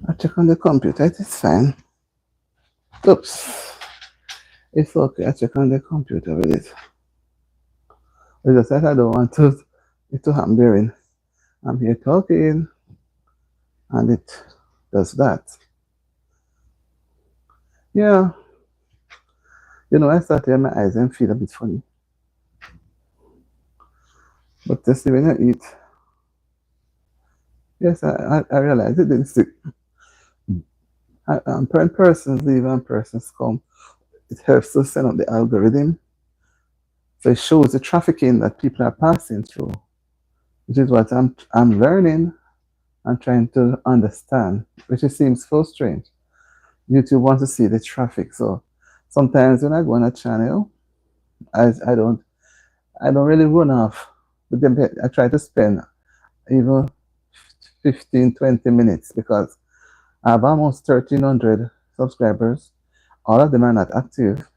I check on the computer. It is fine. Oops. It's okay. I check on the computer with it. It's just that I don't want it to happen during I'm here talking and it does that. Yeah. You know, I start to my eyes and feel a bit funny. But just when I eat, yes, I realize it didn't stick. When persons leave and persons come, it helps to set up the algorithm. So it shows the trafficking that people are passing through, which is what I'm learning and trying to understand, which it seems so strange. YouTube wants to see the traffic. So sometimes when I go on a channel, I, I don't I don't really run off. But then I try to spend even 15, 20 minutes because I have almost 1,300 subscribers. All of them are not active,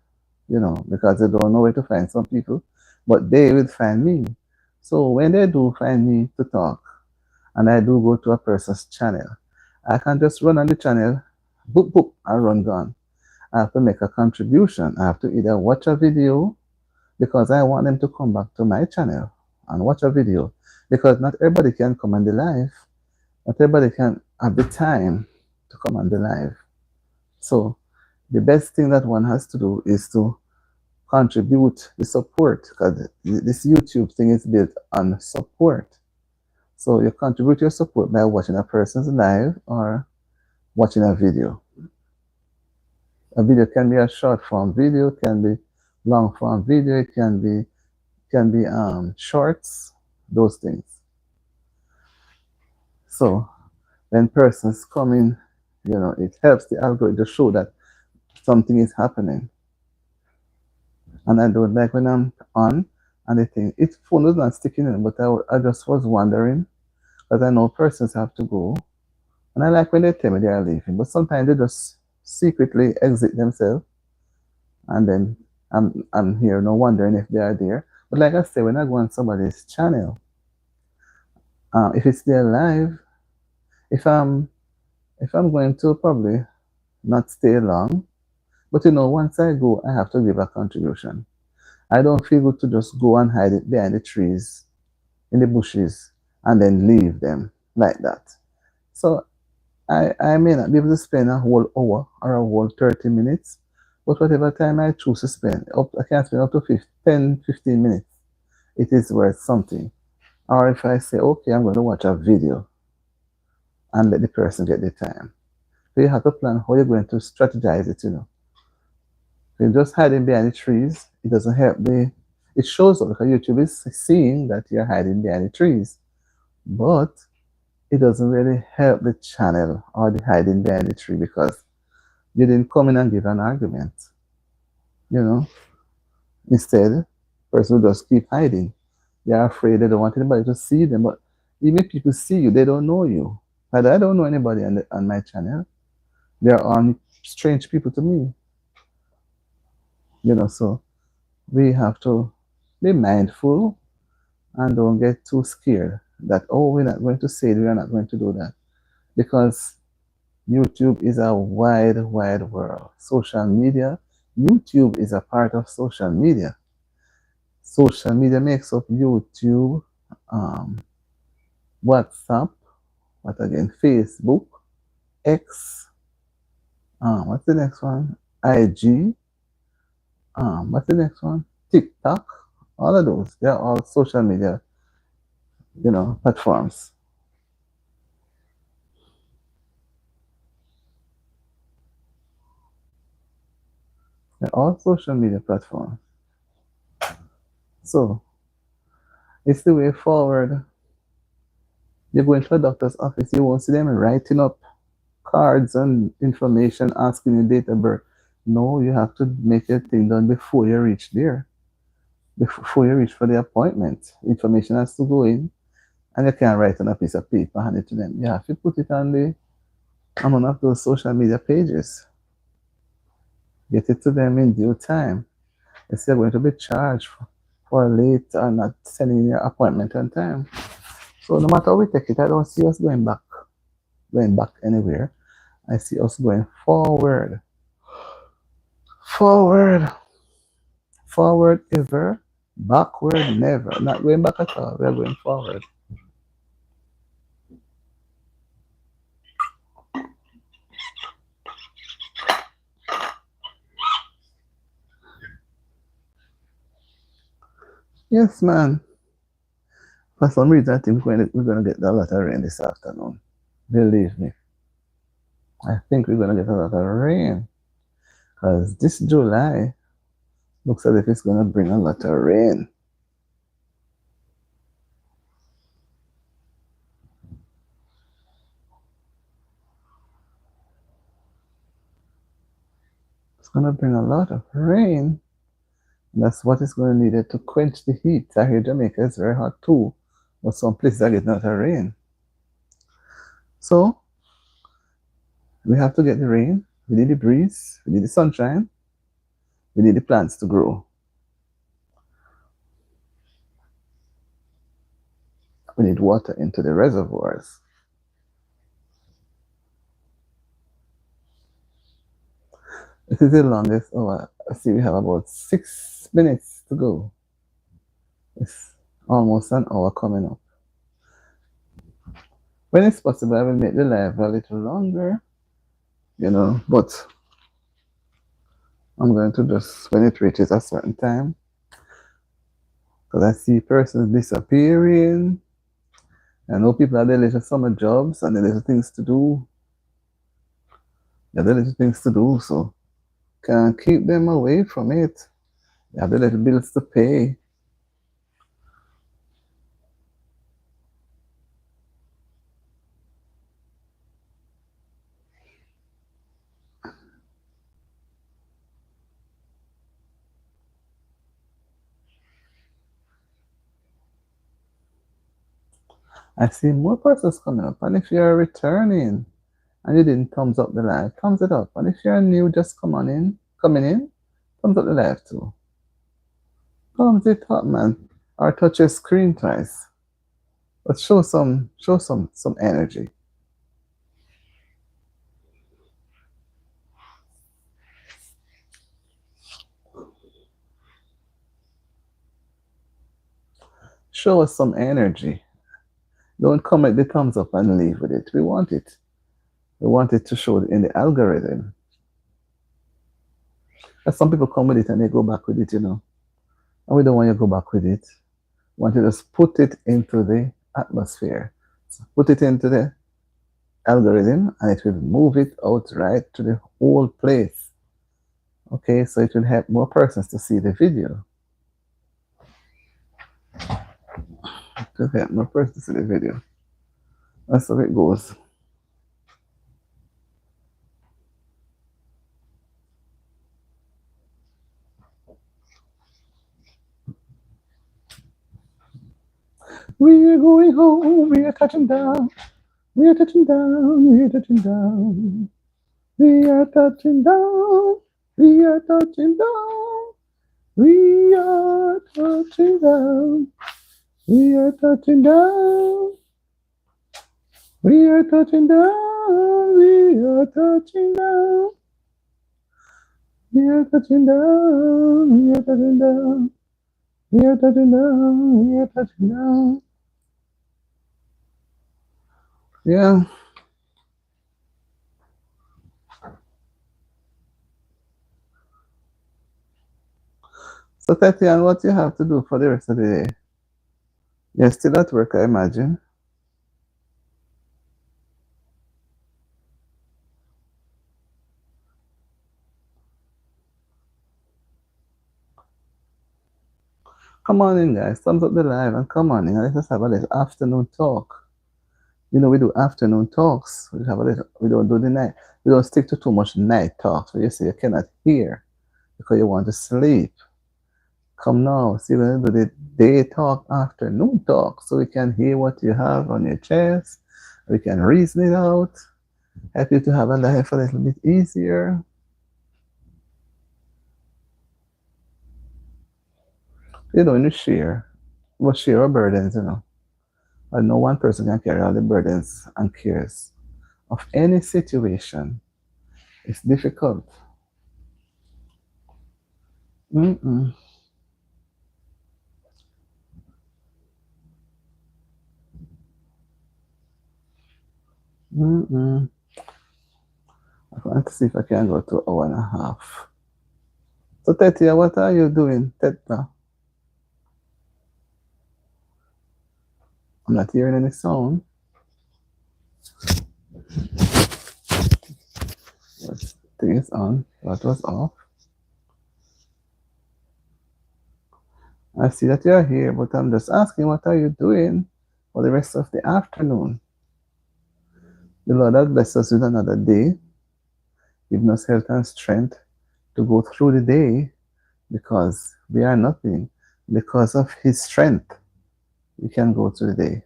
because they don't know where to find some people, but they will find me. So when they do find me to talk, and I do go to a person's channel, I can just run on the channel, boop, boop, I run gone. I have to make a contribution. I have to either watch a video because I want them to come back to my channel and watch a video because not everybody can come on the live. Not everybody can have the time to come on the live. So the best thing that one has to do is to contribute the support because this YouTube thing is built on support. So you contribute your support by watching a person's live or watching a video. A video can be a short form video, can be long form video, it can be shorts, those things. So when persons come in, it helps the algorithm to show that something is happening. And I don't like when I'm on and they think its phone was not sticking in, but I just was wondering because I know persons have to go. And I like when they tell me they are leaving, but sometimes they just secretly exit themselves. And then I'm here, no wondering if they are there. But like I say, when I go on somebody's channel, if it's there live, if I'm going to probably not stay long, but once I go, I have to give a contribution. I don't feel good to just go and hide it behind the trees, in the bushes, and then leave them like that. So I may not be able to spend a whole hour or a whole 30 minutes, but whatever time I choose to spend, I can spend up to 10, 15 minutes. It is worth something. Or if I say, okay, I'm going to watch a video and let the person get the time. So you have to plan how you're going to strategize it, If you're just hiding behind the trees, it doesn't help it shows up because YouTube is seeing that you're hiding behind the trees. But it doesn't really help the channel or the hiding behind the tree because you didn't come in and give an argument. Instead, the person will just keep hiding. They're afraid they don't want anybody to see them. But even if people see you, they don't know you. But I don't know anybody on my channel. They're all strange people to me. So we have to be mindful and don't get too scared that, we're not going to say it, we're not going to do that. Because YouTube is a wide, wide world. Social media, YouTube is a part of social media. Social media makes up YouTube, WhatsApp, Facebook, X, what's the next one? IG, what's the next one? TikTok, all of those. They're all social media, platforms. They're all social media platforms. So it's the way forward. You go into a doctor's office, you won't see them writing up cards and information asking your date of birth. No, you have to make your thing done before you reach there. Before you reach for the appointment. Information has to go in and you can't write on a piece of paper and hand it to them. You have to put it on one of those social media pages. Get it to them in due time. If you're going to be charged for late or not sending your appointment on time. So no matter how we take it, I don't see us going back anywhere. I see us going forward. Forward ever, backward never. Not going back at all, we're going forward. Yes, man. For some reason, I think we're going to get a lot of rain this afternoon. Believe me. I think we're going to get a lot of rain. Because this July looks as if it's going to bring a lot of rain. It's going to bring a lot of rain. And that's what is going to need it to quench the heat. I hear Jamaica is very hot too, but some places are getting a lot of rain. So we have to get the rain, we need the breeze, we need the sunshine, we need the plants to grow. We need water into the reservoirs. This is the longest hour. I see we have about 6 minutes to go. It's almost an hour coming up. When it's possible, I will make the live a little longer, but I'm going to just, when it reaches a certain time, because I see persons disappearing. I know people have their little summer jobs and their little things to do. They have their little things to do, so can't keep them away from it. They have their little bills to pay. I see more persons coming up, and if you're returning and you didn't thumbs up the live, thumbs it up. And if you're new, just coming in, thumbs up the live too. Thumbs it up, man, or touch your screen twice. But show some energy. Show us some energy. Don't comment the thumbs up and leave with it. We want it. We want it to show in the algorithm. And some people come with it and they go back with it, And we don't want you to go back with it. We want you to just put it into the atmosphere. So put it into the algorithm and it will move it out right to the whole place. Okay, so it will help more persons to see the video. To help more persons to see the video. That's how it goes. We are going home, we are touching down. We are touching down, we are touching down. We are touching down, we are touching down. We are touching down, we are touching down. We are touching down, we are touching down. We are touching down, we are touching down. We are touching down, we are touching down. Yeah. So Tatiana, what you have to do for the rest of the day? You're still at work, I imagine. Come on in, guys. Thumbs up the live and come on in. Let's just have a little afternoon talk. We do afternoon talks. We don't do the night. We don't stick to too much night talks where you say you cannot hear because you want to sleep. Come now, see, we're going to do the day talk, afternoon talk, so we can hear what you have on your chest. We can reason it out, help you to have a life a little bit easier. When you share, we'll share our burdens, And no one person can carry all the burdens and cares of any situation. It's difficult. Mm-mm. Mm-mm. I want to see if I can go to 1.5 hours. So Tetia, what are you doing, Teta? I'm not hearing any sound. What thing is on. That was off. I see that you're here, but I'm just asking, what are you doing for the rest of the afternoon? The Lord has blessed us with another day, giving us health and strength to go through the day, because we are nothing. Because of His strength, we can go through the day.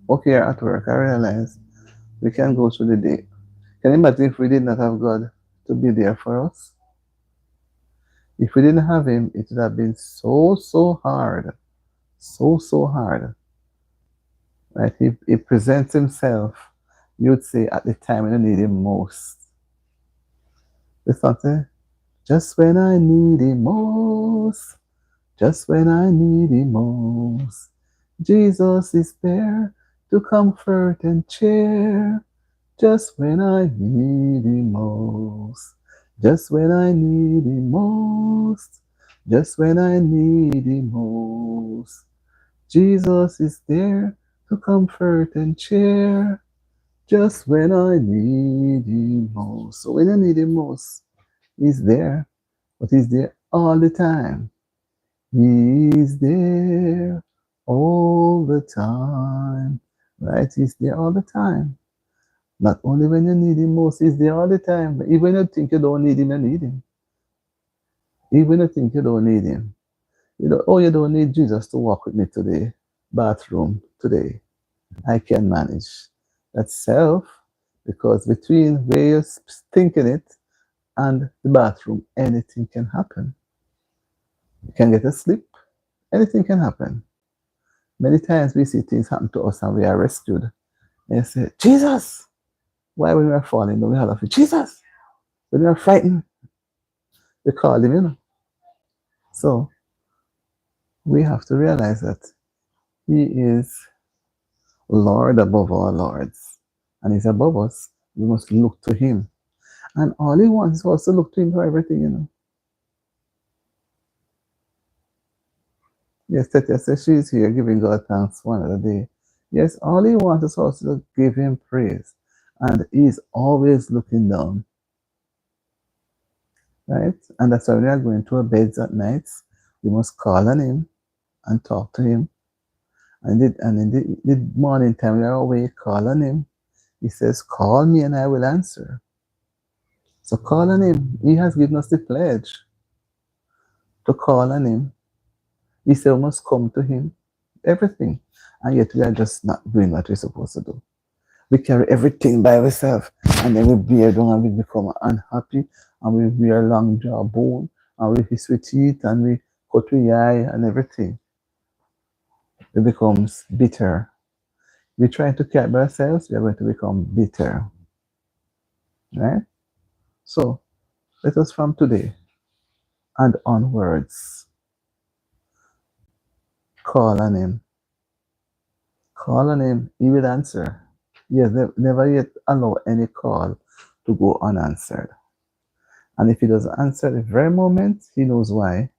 Okay, you're at work, I realize we can go through the day. Can you imagine if we did not have God to be there for us? If we didn't have Him, it would have been so hard. So hard. Right? He presents Himself, you'd say, at the time when you need Him most. It's something, just when I need Him most, just when I need Him most, Jesus is there to comfort and cheer. Just when I need Him most, just when I need Him most, just when I need Him most, Jesus is there to comfort and cheer. Just when I need Him most. So when you need Him most, He's there, but He's there all the time. He's there all the time, right? He's there all the time. Not only when you need Him most, He's there all the time. But even when you think you don't need Him, you need Him. Even when you think you don't need Him. You don't need Jesus to walk with me to the bathroom today. I can manage. That's self, because between where you're thinking it and the bathroom, anything can happen. You can get asleep. Anything can happen. Many times we see things happen to us and we are rescued. And you say, Jesus! Why when we are falling, don't we holler for Jesus? When we are frightened, we call Him, So we have to realize that He is Lord above all lords. And He's above us. We must look to Him. And all He wants is for us to look to Him for everything, Yes, Tetia says she's here giving God thanks for another day. Yes, all He wants is for us to give Him praise. And He's always looking down. Right? And that's why when we are going to our beds at night, we must call on Him and talk to Him. And in the morning time, we are awake, call on Him. He says, call me and I will answer. So call on Him. He has given us the pledge to call on Him. He said we must come to Him. Everything. And yet we are just not doing what we're supposed to do. We carry everything by ourselves, and then we bear down and we become unhappy, and we wear long jawbone, and we hiss with teeth, and we cut with eye and everything. It becomes bitter. We try to carry by ourselves, we are going to become bitter. Right? So let us from today and onwards call on Him. Call on Him, He will answer. He has never yet allowed any call to go unanswered. And if He doesn't answer at the very moment, He knows why,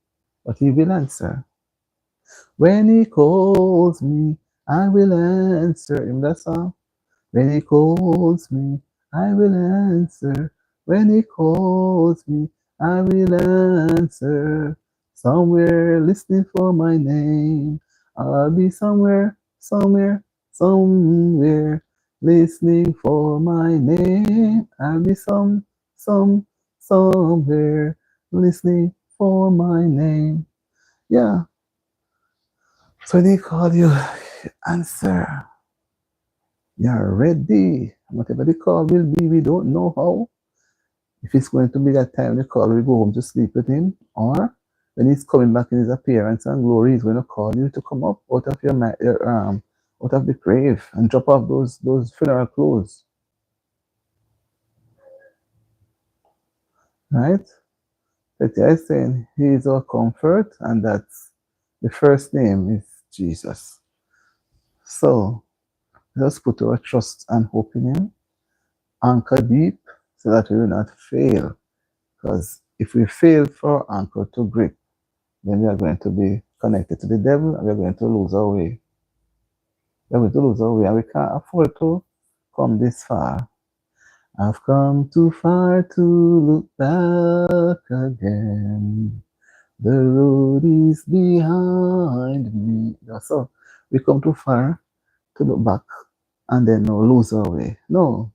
but He will answer. When He calls me, I will answer Him. That song. When He calls me, I will answer. When He calls me, I will answer. Somewhere listening for my name. I'll be somewhere listening for my name. I'll be somewhere listening for my name. Yeah. So when He called you, answer. You're ready. Whatever the call will be, we don't know how. If it's going to be that time the call, we go home to sleep with Him, or when He's coming back in His appearance and glory, He's going to call you to come up out of out of the grave and drop off those funeral clothes. Right? But I is saying He is our comfort, and that's the first name is Jesus. So let us put our trust and hope in Him, anchor deep, so that we will not fail. Because if we fail for our anchor to grip, then we are going to be connected to the devil, and we are going to lose our way. We are going to lose our way, and we can't afford to come this far. I've come too far to look back again. The road is behind me. So we come too far to look back and then no lose our way. No.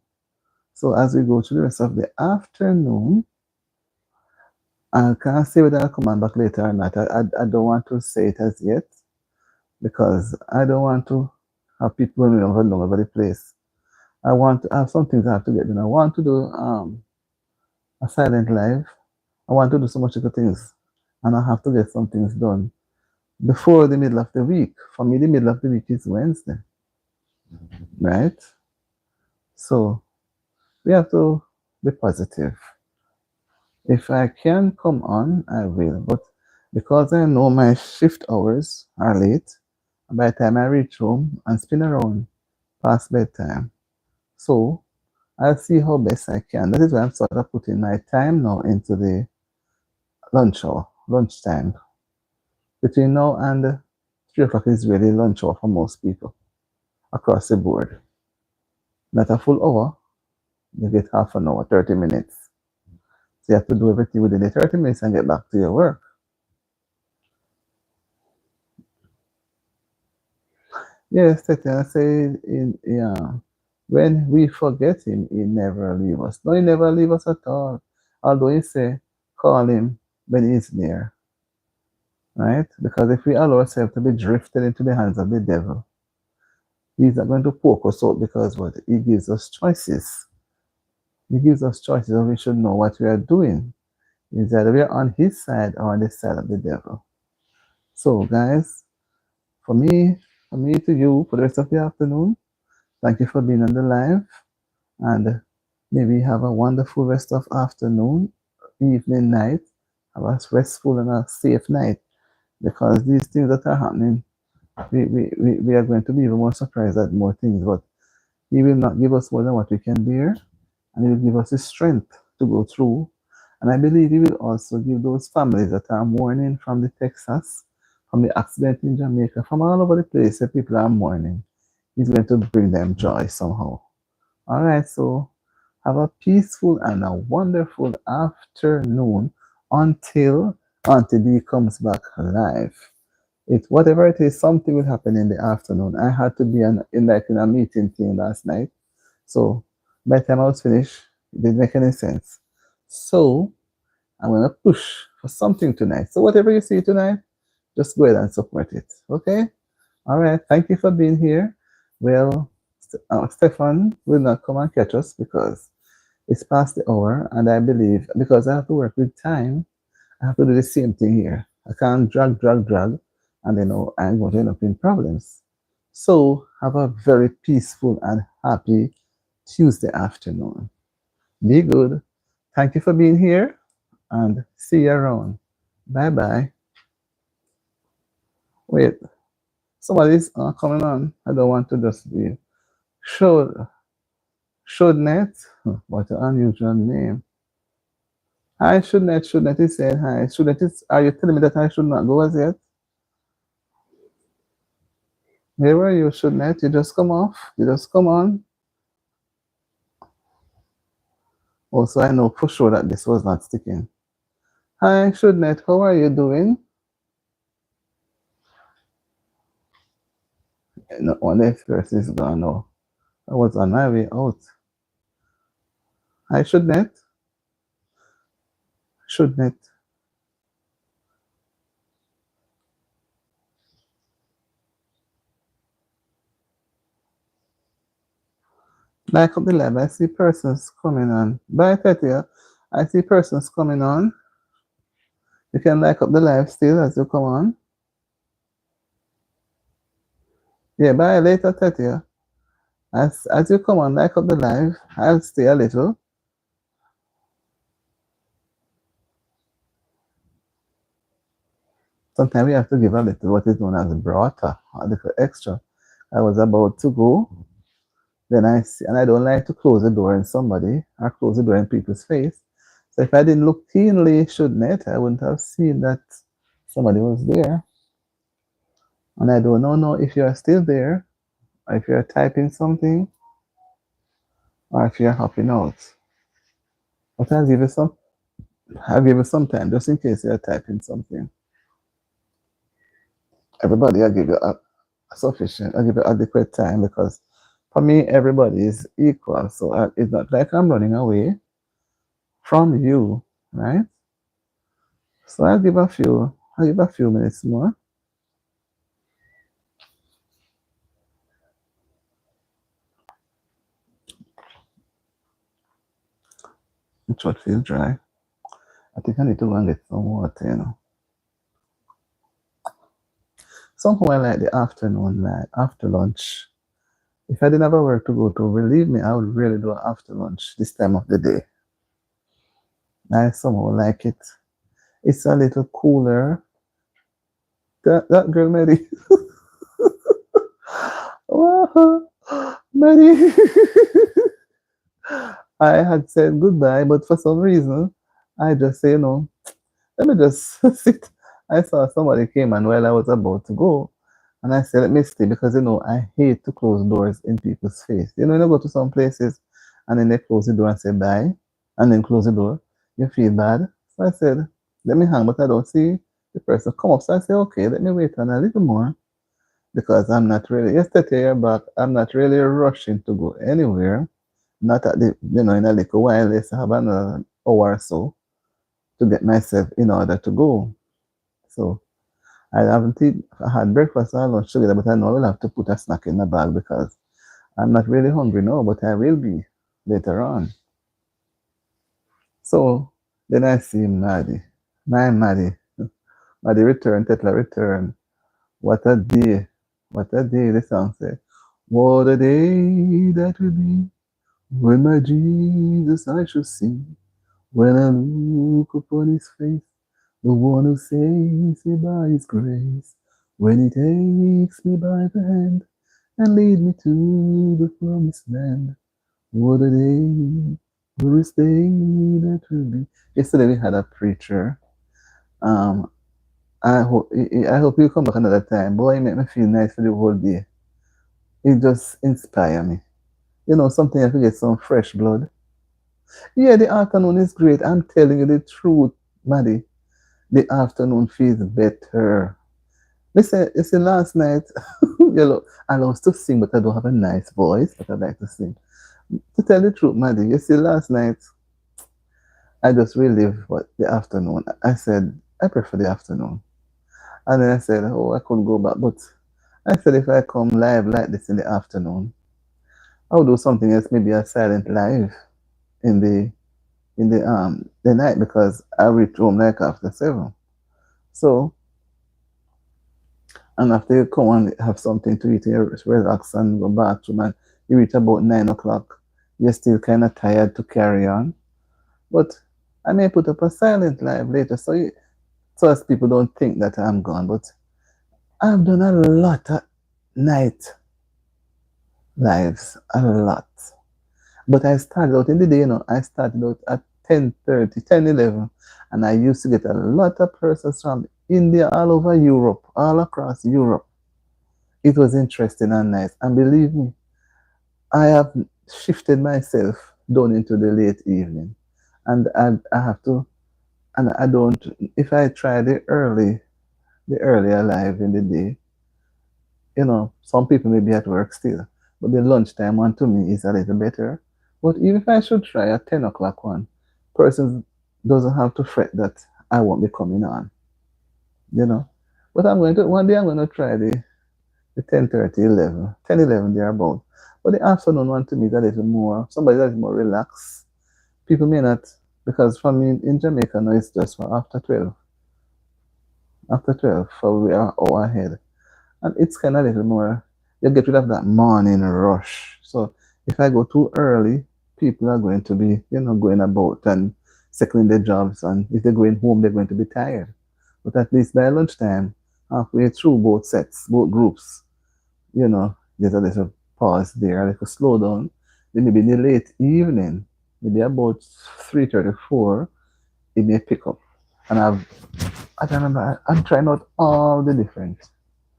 So as we go through the rest of the afternoon, I can't say whether I'll come back later or not. I don't want to say it as yet because I don't want to have people running over the place. I want to have some things I have to get done. I want to do a silent live. I want to do so much other things, and I have to get some things done before the middle of the week. For me, the middle of the week is Wednesday, right? So we have to be positive. If I can come on, I will. But because I know my shift hours are late, by the time I reach home and spin around past bedtime. So I'll see how best I can. That is why I'm sort of putting my time now into the lunchtime. Between now and 3 o'clock is really lunch hour for most people across the board. Not a full hour, you get half an hour, 30 minutes. So you have to do everything within the 30 minutes and get back to your work. Yes, Tatiana said, yeah, when we forget him, he never leave us. No, he never leave us at all. Although he say, call him when he's near, right? Because if we allow ourselves to be drifted into the hands of the devil, he's not going to poke us out because what? He gives us choices. He gives us choices and we should know what we are doing. Is that we are on his side or on the side of the devil. So guys, for me, to you, for the rest of the afternoon, thank you for being on the live. And maybe have a wonderful rest of afternoon, evening, night. Have a restful and a safe night. Because these things that are happening, we are going to be even more surprised at more things. But he will not give us more than what we can bear. And he will give us the strength to go through. And I believe he will also give those families that are mourning from the Texas, from the accident in Jamaica, from all over the place that people are mourning. He's going to bring them joy somehow. All right, so have a peaceful and a wonderful afternoon until Auntie D comes back live. Whatever it is, something will happen in the afternoon. I had to be in a meeting thing last night, so by the time I was finished, it didn't make any sense. So I'm gonna push for something tonight. So whatever you see tonight, just go ahead and support it. Okay? All right. Thank you for being here. Well, Stefan will not come and catch us because it's past the hour, and I believe because I have to work with time, I have to do the same thing here. I can't drag, and I'm going to end up in problems. So have a very peaceful and happy Tuesday afternoon. Be good. Thank you for being here, and see you around. Bye bye. Wait, somebody's coming on. I don't want to just be. Shouldnet? What an unusual name. Hi, Shouldnet. Shouldnet is saying hi. Shouldnet is. Are you telling me that I should not go as yet? Where were you, Shouldnet? You just come off. You just come on. Also, I know for sure that this was not sticking. Hi, Shouldnet. How are you doing? No wonder if yours is gone now. I was on my way out. Hi, Shouldnet. Shouldnet. Like up the live, I see persons coming on. Bye, Tetia. I see persons coming on. You can like up the live still as you come on. Yeah, bye later, Tetia. As you come on, like up the live, I'll stay a little. Sometimes we have to give a little what is known as brata, a little extra. I was about to go, then I see, and I don't like to close the door in somebody or close the door in people's face. So if I didn't look keenly, shouldn't it, I wouldn't have seen that somebody was there. And I don't know if you're still there, or if you're typing something, or if you're hopping out. But I'll give you some time just in case you're typing something. Everybody, I'll give you I'll give you adequate time because for me, everybody is equal. So it's not like I'm running away from you, right? So I'll give a few minutes more. My throat feels dry. I think I need to go and get some water. Somehow I like the afternoon, like after lunch. If I didn't have a work to go to, believe me, I would really do it after lunch this time of the day. I somehow like it. It's a little cooler. That girl, Mary. Oh, Mary. I had said goodbye, but for some reason, I just say, let me just sit. I saw somebody came and while I was about to go, and I said, let me stay because I hate to close doors in people's face. When you go to some places and then they close the door and say bye, and then close the door, you feel bad. So I said, let me hang, but I don't see the person come up. So I said, okay, let me wait on a little more because I'm not really, yesterday you're back, I'm not really rushing to go anywhere. Not at in a little while, let's have another hour or so to get myself in order to go. So I had breakfast or lunch together, but I know I will have to put a snack in the bag because I'm not really hungry now, but I will be later on. So then I see Maddie. My Maddie. Maddie return, Tetla return. What a day. What a day, the song said. What a day that will be when my Jesus I shall see. When I look upon his face, the one who saves me by his grace, when he takes me by the hand and lead me to the promised land. What a day, glorious day that will be. Yesterday we had a preacher. Um, I hope you come back another time. Boy, it made me feel nice for the whole day. It just inspired me. Something I have to get some fresh blood. Yeah, the afternoon is great. I'm telling you the truth, Maddie. The afternoon feels better. Listen, last night, I love to sing, but I don't have a nice voice, but I like to sing. To tell the truth, Maddie, last night, I just relived the afternoon. I said, I prefer the afternoon. And then I said, oh, I could go back. But I said, if I come live like this in the afternoon, I would do something else, maybe a silent live in the night because I reach home like after 7. So, and after you come and have something to eat, you relax and go bathroom, and you reach about 9 o'clock, you're still kind of tired to carry on. But I may put up a silent live later, so as people don't think that I'm gone. But I've done a lot of night lives, a lot. But I started out in the day, I started out at 10:30, 10:11, and I used to get a lot of persons from India, all over Europe, all across Europe. It was interesting and nice. And believe me, I have shifted myself down into the late evening. And I have to, and I don't, if I try the earlier live in the day, some people may be at work still, but the lunchtime one to me is a little better. But even if I should try a 10 o'clock one, person doesn't have to fret that I won't be coming on, you know. But one day I'm going to try the 10:30, 11, 10, 11 thereabout. But the afternoon one to me is a little more, somebody that is more relaxed. People may not, because for me in Jamaica now it's just for after 12. After 12, for we are hour ahead. And it's kind of a little more, you get rid of that morning rush. So if I go too early, people are going to be, going about and settling their jobs. And if they're going home, they're going to be tired. But at least by lunchtime, halfway through both sets, both groups, there's a little pause there, a little slow down. Then maybe in the late evening, maybe about 3:34, it may pick up. And I don't remember, I'm trying out all the different.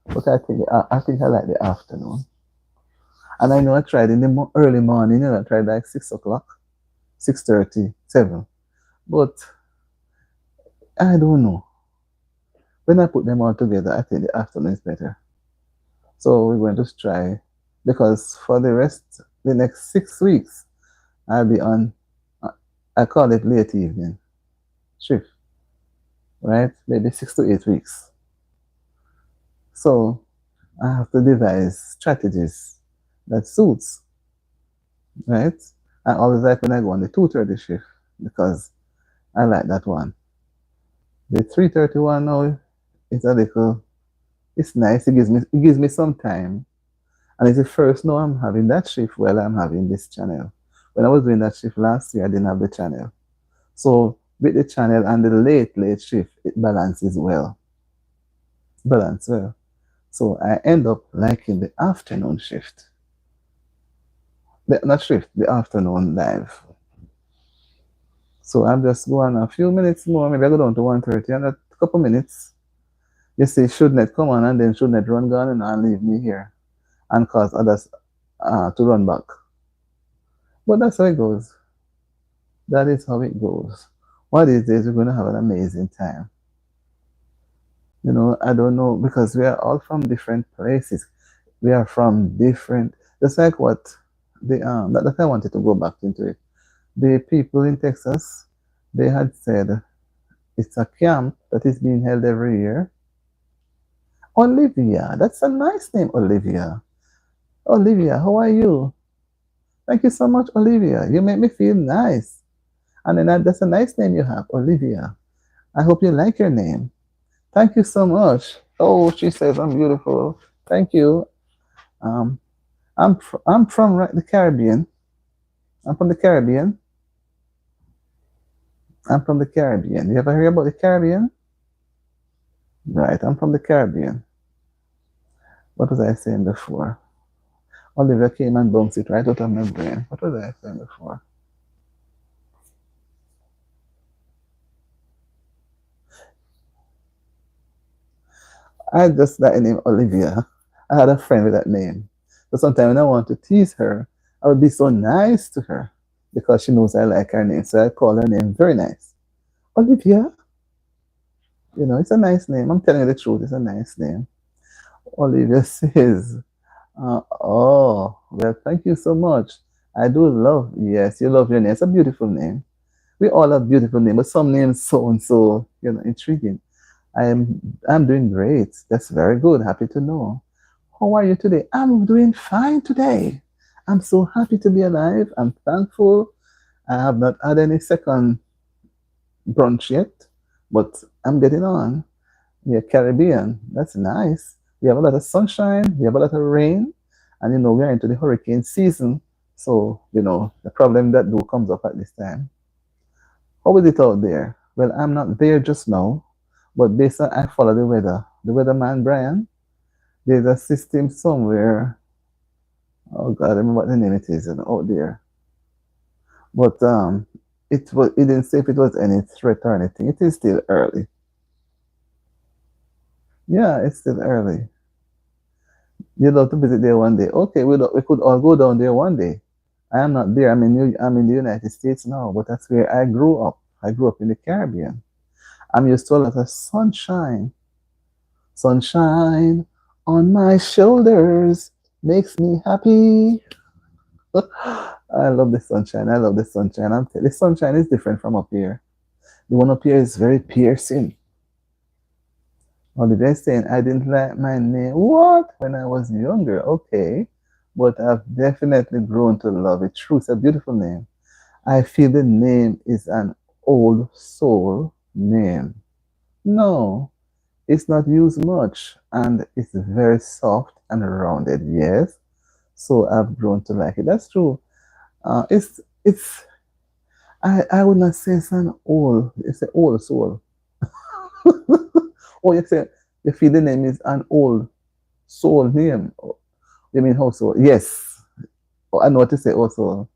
But I think I like the afternoon. And I know I tried in the early morning, I tried like 6 o'clock, 6:30, 7. But I don't know. When I put them all together, I think the afternoon is better. So we're going to try, because for the next 6 weeks, I'll be on, uh, I call it late evening shift, right? Maybe 6 to 8 weeks. So I have to devise strategies that suits, right? I always like when I go on the 2:30 shift because I like that one. The 3:31 now, it's a little, it's nice. It gives me some time, and it's the first now I'm having that shift while I'm having this channel. When I was doing that shift last year, I didn't have the channel. So with the channel and the late shift, it balances well. Balance well. So I end up liking the afternoon shift. Not shift, the afternoon live. So I'm just going a few minutes more. Maybe I go down to 1:30 and a couple minutes. You see, should not come on and then should not run gone and leave me here and cause others to run back. But that's how it goes. That is how it goes. One of these days we're going to have an amazing time. I don't know, because we are all from different places. We are from different, just like what that I wanted to go back into it. The people in Texas, they had said it's a camp that is being held every year. Olivia, that's a nice name, Olivia. Olivia, how are you? Thank you so much, Olivia. You make me feel nice. And then that's a nice name you have, Olivia. I hope you like your name. Thank you so much. Oh, she says I'm beautiful. Thank you. Um, I'm from the Caribbean. I'm from the Caribbean. I'm from the Caribbean. You ever hear about the Caribbean? Right, I'm from the Caribbean. What was I saying before? Olivia came and bounced it right out of my brain. What was I saying before? I just like the name Olivia. I had a friend with that name. So sometimes when I want to tease her, I would be so nice to her because she knows I like her name. So I call her name very nice. Olivia. It's a nice name. I'm telling you the truth. It's a nice name. Olivia says, well, thank you so much. I do love, yes, you love your name. It's a beautiful name. We all have beautiful names, but some names sound so, intriguing. I'm doing great. That's very good. Happy to know. How are you today? I'm doing fine today. I'm so happy to be alive. I'm thankful. I have not had any second brunch yet, but I'm getting on. Yeah, Caribbean. That's nice. We have a lot of sunshine. We have a lot of rain, and we're into the hurricane season. So the problem that do comes up at this time. How is it out there? Well, I'm not there just now, but based on I follow the weather. The weatherman Brian. There's a system somewhere. Oh God, I remember what the name it is out there. But it didn't say if it was any threat or anything. It is still early. Yeah, it's still early. You'd love to visit there one day. Okay, we could all go down there one day. I am not there. I'm in the United States now, but that's where I grew up. I grew up in the Caribbean. I'm used to a lot of sunshine. Sunshine on my shoulders makes me happy. I love the sunshine. I love the sunshine. The sunshine is different from up here. The one up here is very piercing. Olivia is saying, I didn't like my name. What? When I was younger. Okay. But I've definitely grown to love it. True. It's a beautiful name. I feel the name is an old soul name. No, it's not used much. And it's very soft and rounded. Yes. So I've grown to like it. That's true. It's I would not say it's an old, it's an old soul. Oh, you feel the name is an old soul name. Oh, you mean also? Yes. Oh, I know what to say also.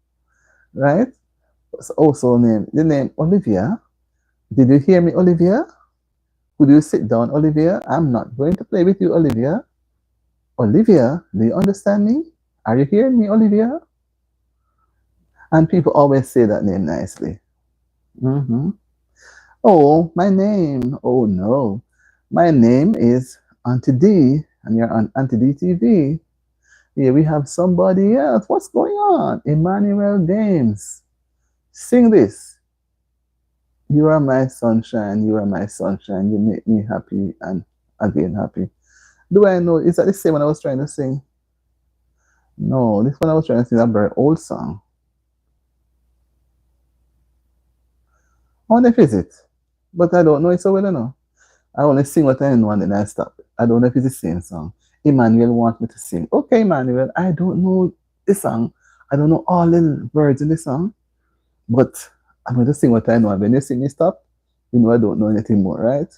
Right? So also name. The name Olivia. Did you hear me, Olivia? Could you sit down, Olivia? I'm not going to play with you, Olivia. Olivia, do you understand me? Are you hearing me, Olivia? And people always say that name nicely. Mm-hmm. Oh, my name. Oh no. My name is Auntie D, and you're on Auntie D TV. Here we have somebody else. What's going on? Emmanuel James. Sing this. You are my sunshine. You are my sunshine. You make me happy and again happy. Do I know? Is that the same one I was trying to sing? No, this one I was trying to sing a very old song. I wonder if it's it. But I don't know it so well enough. I only sing what I know and then I stop. I don't know if it's the same song. Emmanuel wants me to sing. Okay, Emmanuel, I don't know the song. I don't know all the words in the song, but I'm going to sing what I know. And when you see me stop, you know I don't know anything more, right?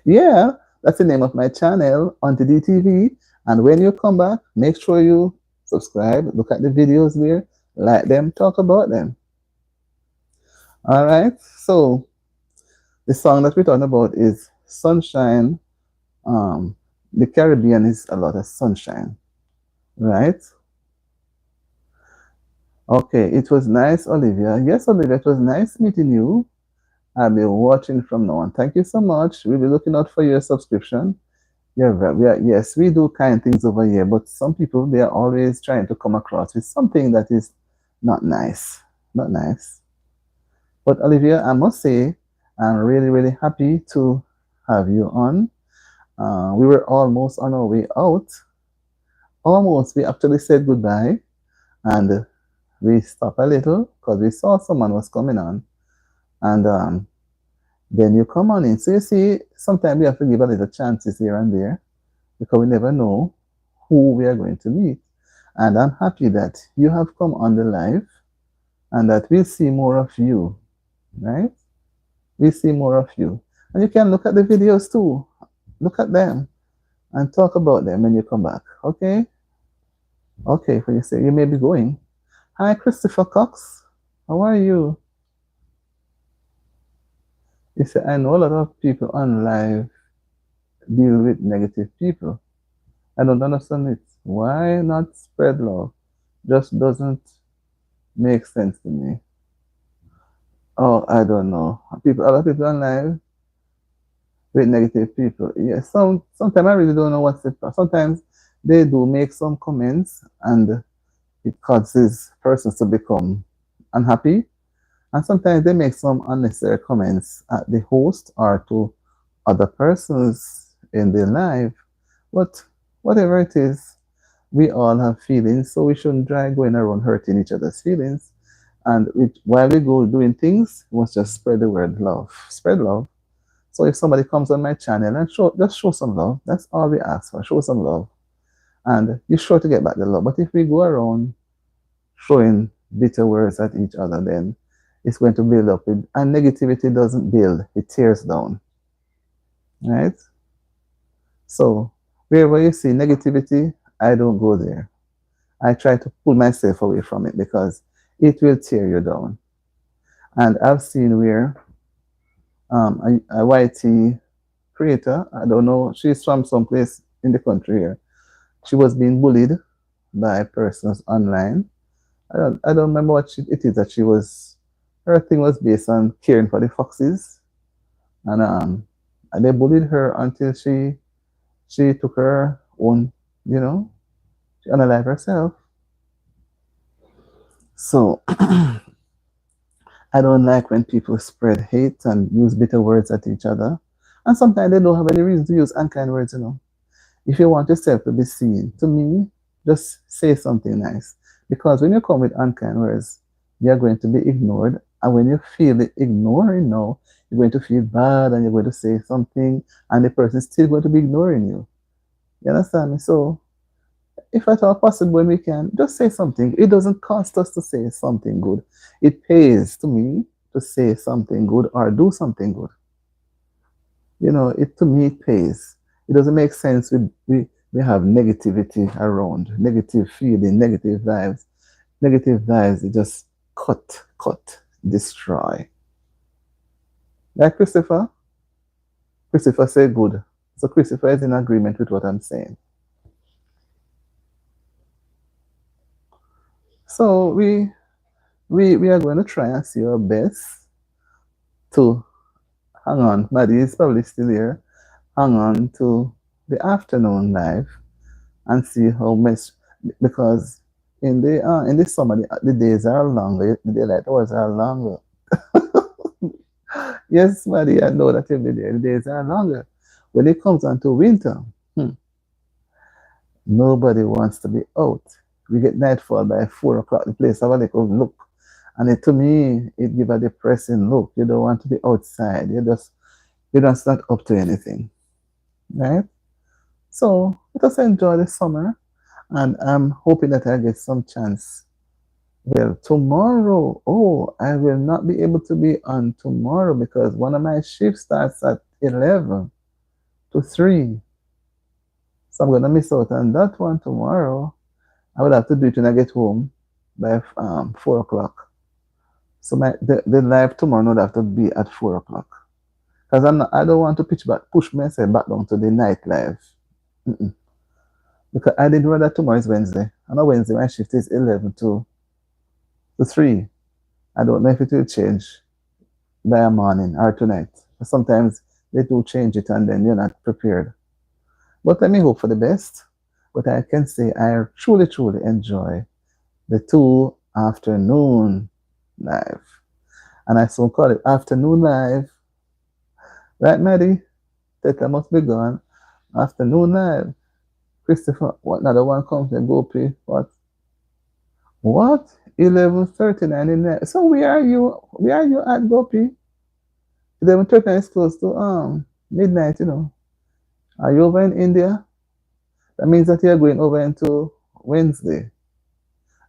Yeah, that's the name of my channel, Auntie D TV. And when you come back, make sure you subscribe, look at the videos there, like them, talk about them. All right. So the song that we're talking about is Sunshine. The Caribbean is a lot of sunshine, right? Okay, it was nice, Olivia. Yes, Olivia, it was nice meeting you. I'll be watching from now on. Thank you so much. We'll be looking out for your subscription. Yeah, yes, we do kind things over here, but some people, they are always trying to come across with something that is not nice. Not nice. But Olivia, I must say, I'm really, really happy to have you on. We were almost on our way out. Almost. We actually said goodbye and we stopped a little because we saw someone was coming on. And then you come on in. So you see, sometimes we have to give a little chances here and there because we never know who we are going to meet. And I'm happy that you have come on the live and that we'll see more of you, right? We'll see more of you. And you can look at the videos too. Look at them and talk about them when you come back. Okay? Okay, for you say you may be going. Hi, Christopher Cox. How are you? You say, I know a lot of people on live deal with negative people. I don't understand it. Why not spread love? Just doesn't make sense to me. Oh, I don't know. People, other people on live with negative people. Yeah, sometimes I really don't know what's the. Sometimes they do make some comments and it causes persons to become unhappy. And sometimes they make some unnecessary comments at the host or to other persons in their life. But whatever it is, we all have feelings, so we shouldn't try going around hurting each other's feelings. And while we go doing things, we must just spread the word love. Spread love. So if somebody comes on my channel and just show some love, that's all we ask for. Show some love. And you're sure to get back the love. But if we go around throwing bitter words at each other, then it's going to build up. And negativity doesn't build, it tears down. Right? So wherever you see negativity, I don't go there. I try to pull myself away from it because it will tear you down. And I've seen where a YT creator, I don't know, she's from someplace in the country here. She was being bullied by persons online. I don't remember what it is that she was. Her thing was based on caring for the foxes, and they bullied her until she took her own, she unalived herself. So I don't like when people spread hate and use bitter words at each other. And sometimes they don't have any reason to use unkind words. If you want yourself to be seen, to me, just say something nice. Because when you come with unkind words, you're going to be ignored. And when you feel the ignoring now, you're going to feel bad and you're going to say something, and the person is still going to be ignoring you. You understand me? So if at all possible, when we can, just say something. It doesn't cost us to say something good. It pays to me to say something good or do something good. It to me it pays. It doesn't make sense. We have negativity around, negative feeling, negative vibes. Negative vibes, it just cut, destroy. Like Christopher. Christopher said good. So Christopher is in agreement with what I'm saying. So we are going to try and see our best to hang on. Maddie is probably still here. Hang on to the afternoon live and see how much, because in the summer the days are longer, the daylight hours are longer. Yes, Maddie, I know that every day the days are longer. When it comes on to winter, hmm, nobody wants to be out. We get nightfall by 4 o'clock. The place have a little look, and to me, it give a depressing look. You don't want to be outside. You're just not up to anything, right? So let us enjoy the summer, and I'm hoping that I get some chance. Well, tomorrow, oh, I will not be able to be on tomorrow because one of my shifts starts at 11 to 3. So I'm gonna miss out on that one tomorrow. I would have to do it when I get home by 4 o'clock. So the live tomorrow would have to be at 4 o'clock. Because I don't want to push myself back down to the night live. Mm-mm. Because I did know that tomorrow is Wednesday. And on Wednesday my shift is 11 to 3. I don't know if it will change by a morning or tonight. Sometimes they do change it and then you're not prepared. But let me hope for the best. But I can say I truly, truly enjoy the 2 afternoon live. And I soon call it afternoon live. Right, Maddie? Teta must be gone. Afternoon live. Christopher, what another one comes and go pay? What? What? 11:39 in there. So where are you? Where are you at Gopi? 11:39 is close to midnight, you know. Are you over in India? That means that you're going over into Wednesday.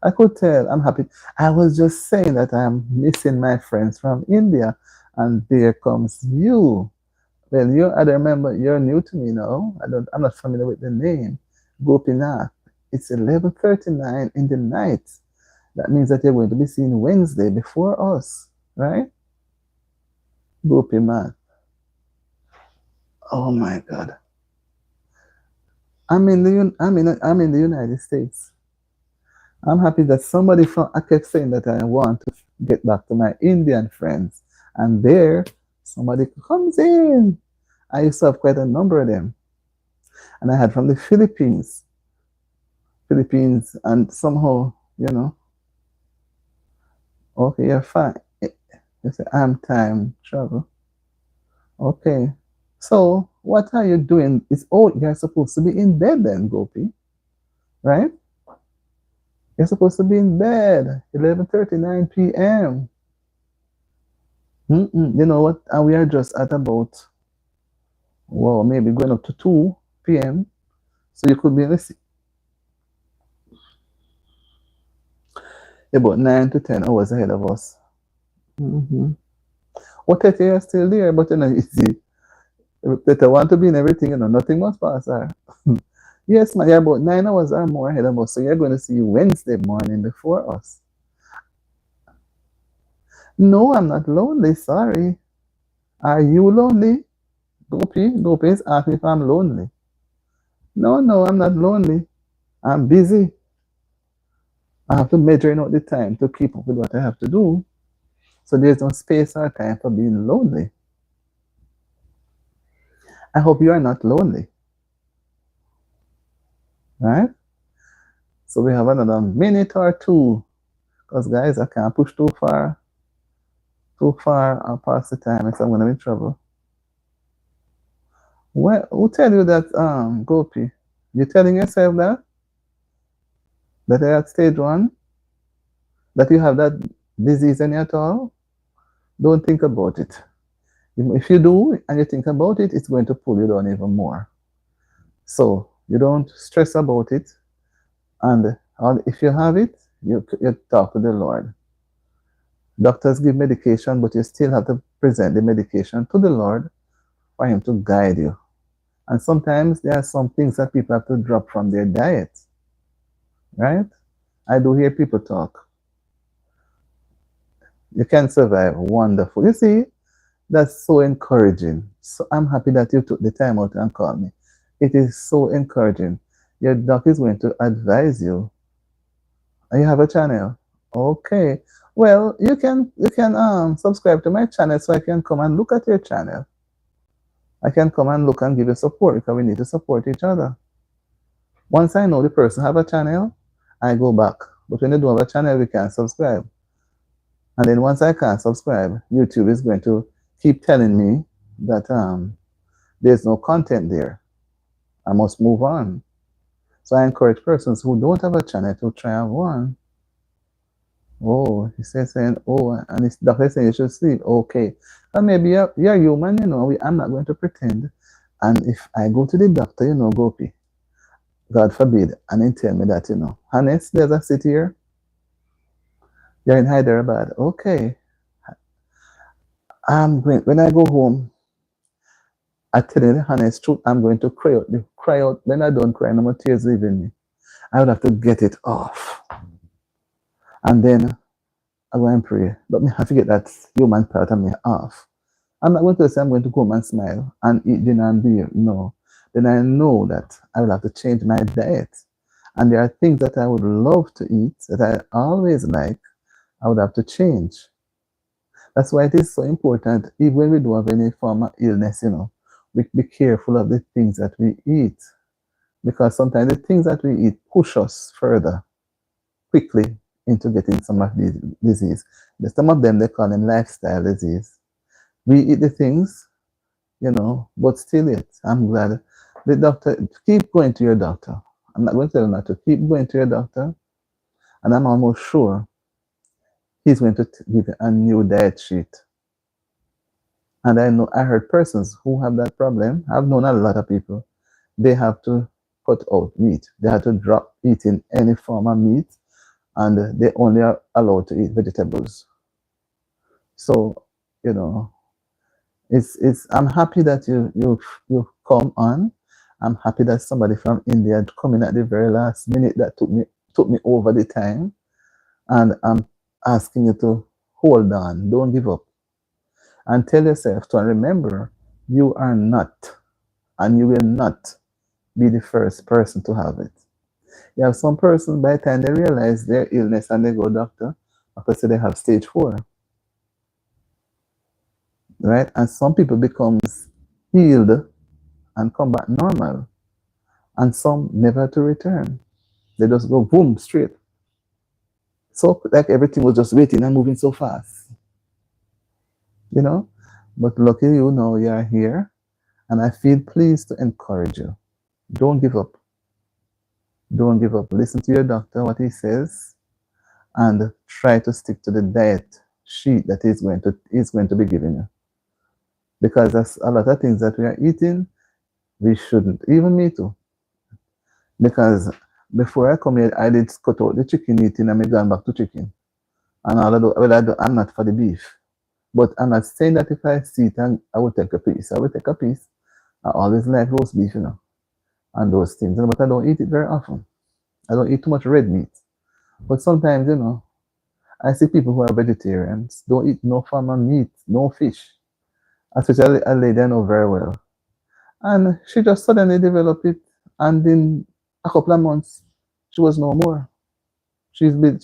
I could tell. I'm happy. I was just saying that I'm missing my friends from India, and there comes you. Well, I don't remember. You're new to me now. I'm not familiar with the name. Gopinath. It's 11:39 in the night. That means that you're going to be seeing Wednesday before us, right? Gopinath. Oh my God. I'm in the United States. I'm happy that somebody from I kept saying that I want to get back to my Indian friends, and there somebody comes in. I used to have quite a number of them, and I had from the Philippines, and somehow okay, you're fine. You say I'm time travel. Okay, so what are you doing? You're supposed to be in bed then, Gopi, right? You're supposed to be in bed, 11:39 p.m. You know what? And we are just at about, well, maybe going up to 2 p.m. So you could be in about 9 to 10 hours ahead of us. Mm-hmm. Well, Tete, you're still there, but you see, Tete want to be in everything, nothing must pass her. Yes, man, you're about 9 hours or more ahead of us. So you're going to see Wednesday morning before us. No, I'm not lonely, sorry. Are you lonely? Gopi is asking if I'm lonely. No, I'm not lonely. I'm busy. I have to measure out the time to keep up with what I have to do. So there's no space or time for being lonely. I hope you are not lonely. Right? So we have another minute or two. Because guys, I can't push too far past the time, so I'm gonna be in trouble. Well, who tell you that, Gopi? You telling yourself that you're at stage 1? That you have that disease in you at all? Don't think about it. If you do and you think about it, it's going to pull you down even more. So you don't stress about it, and if you have it, you talk to the Lord. Doctors give medication, but you still have to present the medication to the Lord for Him to guide you. And sometimes there are some things that people have to drop from their diet, right? I do hear people talk. You can survive. Wonderful. You see, that's so encouraging. So I'm happy that you took the time out and called me. It is so encouraging. Your doc is going to advise you You have a channel. Okay. Well, you can subscribe to my channel so I can come and look at your channel. I can come and look and give you support because we need to support each other. Once I know the person have a channel, I go back. But when they don't have a channel, we can't subscribe. And then once I can't subscribe, YouTube is going to keep telling me that there's no content there. I must move on. So I encourage persons who don't have a channel to try have one. Oh, he says saying, oh, and his doctor saying you should sleep. Okay. And maybe you're human, I'm not going to pretend. And if I go to the doctor, Gopi, God forbid, and he tell me that, Hannes, there's a city here. You're in Hyderabad. Okay. When I go home, I tell you the honest truth, I'm going to cry out. Cry out. When I don't cry, no more tears leaving me. I would have to get it off. And then I go and pray. But I have to get that human part of me off. I'm not going to say I'm going to go home and smile and eat dinner and beer. No. Then I know that I will have to change my diet. And there are things that I would love to eat that I always like. I would have to change. That's why it is so important, even when we don't have any form of illness, we be careful of the things that we eat. Because sometimes the things that we eat push us further quickly into getting some of these disease. Some of them, they call them lifestyle disease. We eat the things, but still I'm glad. The doctor, keep going to your doctor. I'm not going to tell you not to. Keep going to your doctor. And I'm almost sure he's going to give you a new diet sheet. And I heard persons who have that problem. I've known a lot of people. They have to cut out meat. They have to drop eating any form of meat, and they only are allowed to eat vegetables. So, I'm happy that you come on. I'm happy that somebody from India come in at the very last minute that took me over the time. And I'm asking you to hold on, don't give up. And tell yourself to remember, you are not, and you will not be the first person to have it. You have some person, by the time they realize their illness and they go doctor say they have stage 4. Right? And some people becomes healed and come back normal. And some never to return. They just go boom, straight. So like everything was just waiting and moving so fast. But lucky you're here. And I feel pleased to encourage you. Don't give up. Don't give up. Listen to your doctor, what he says, and try to stick to the diet sheet that he's going to be giving you. Because there's a lot of things that we are eating, we shouldn't. Even me too. Because before I come here, I did cut out the chicken eating and I gone back to chicken. And I'm not for the beef. But I'm not saying that if I see it, I will take a piece. I will take a piece. I always like roast beef, and those things. But I don't eat it very often. I don't eat too much red meat. But sometimes, I see people who are vegetarians, don't eat no form of meat, no fish. Especially a lady I know very well. And she just suddenly developed it, and in a couple of months, she was no more. She became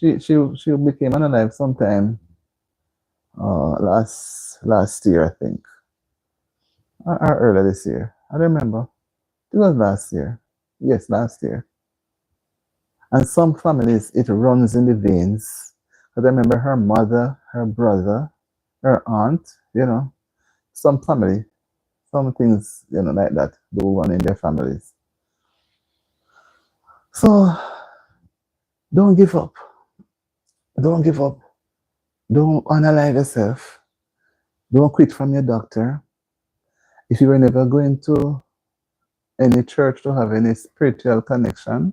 unalive sometime last year, I think, or earlier this year. I don't remember. It was last year. Yes, last year. And some families, it runs in the veins. Because I remember her mother, her brother, her aunt, some family, some things, like that, do run in their families. So, don't give up. Don't give up. Don't unalive yourself. Don't quit from your doctor. If you were never going to any church to have any spiritual connection,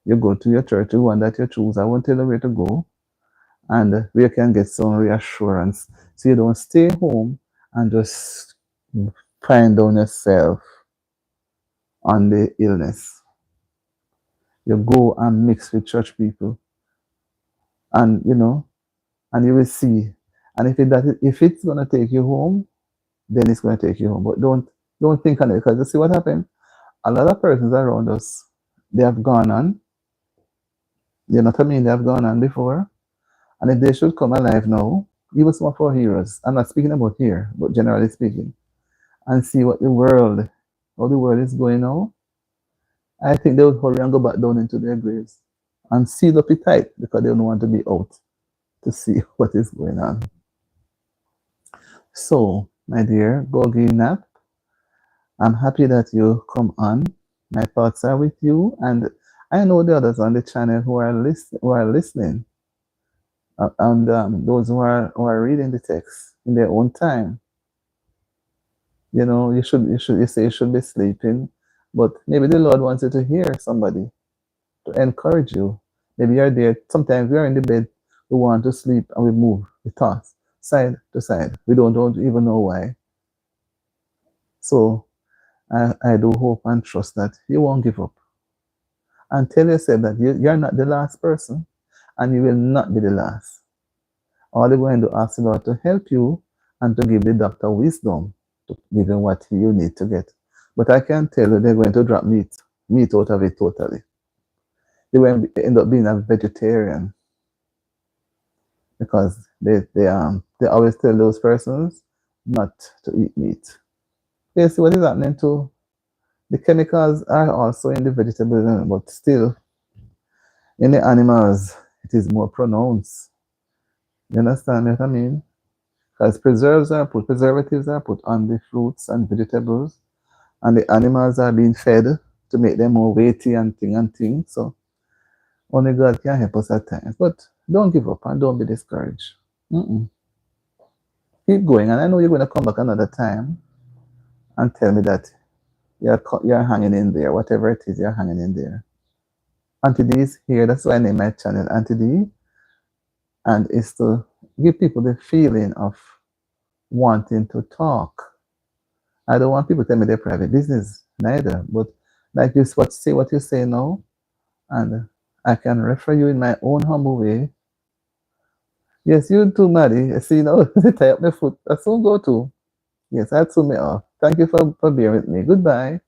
you go to your church, the one that you choose. I won't tell you where to go. And where you can get some reassurance. So you don't stay home and just find down yourself on the illness. You go and mix with church people. And and you will see. And if it's gonna take you home, then it's gonna take you home. But don't think on it, because you see what happened? A lot of persons around us, they have gone on You know what I mean? They have gone on before. And if they should come alive now, even some of our heroes, I'm not speaking about here, but generally speaking, and see what how the world is going now, I think they would hurry and go back down into their graves and seal up it tight because they don't want to be out to see what is going on. So, my dear, go give nap. I'm happy that you come on. My thoughts are with you, and I know the others on the channel who are listening, and those who are reading the text in their own time. You know, you say you should be sleeping, but maybe the Lord wants you to hear somebody to encourage you. Maybe you're there. Sometimes we are in the bed, we want to sleep, and we move, we toss side to side. We don't even know why. So I do hope and trust that you won't give up. And tell yourself that you're not the last person, and you will not be the last. All they're going to ask the Lord to help you and to give the doctor wisdom to give him what you need to get. But I can tell you they're going to drop meat out of it totally. They will end up being a vegetarian because they always tell those persons not to eat meat. You see what is happening to the chemicals are also in the vegetables, but still in the animals it is more pronounced. You understand what I mean? Because preservatives are put on the fruits and vegetables, and the animals are being fed to make them more weighty and thing. So only God can help us at times. But don't give up and don't be discouraged. Mm-mm. Keep going, and I know you're going to come back another time and tell me that you're hanging in there, whatever it is, you're hanging in there. Auntie D is here. That's why I named my channel Auntie D, and it's to give people the feeling of wanting to talk. I don't want people to tell me their private business, neither. But like you say what you say now, and I can refer you in my own humble way. Yes, you too, Maddie. I see now they tie up my foot. I soon go too. Yes, I soon me off. Thank you for being with me. Goodbye.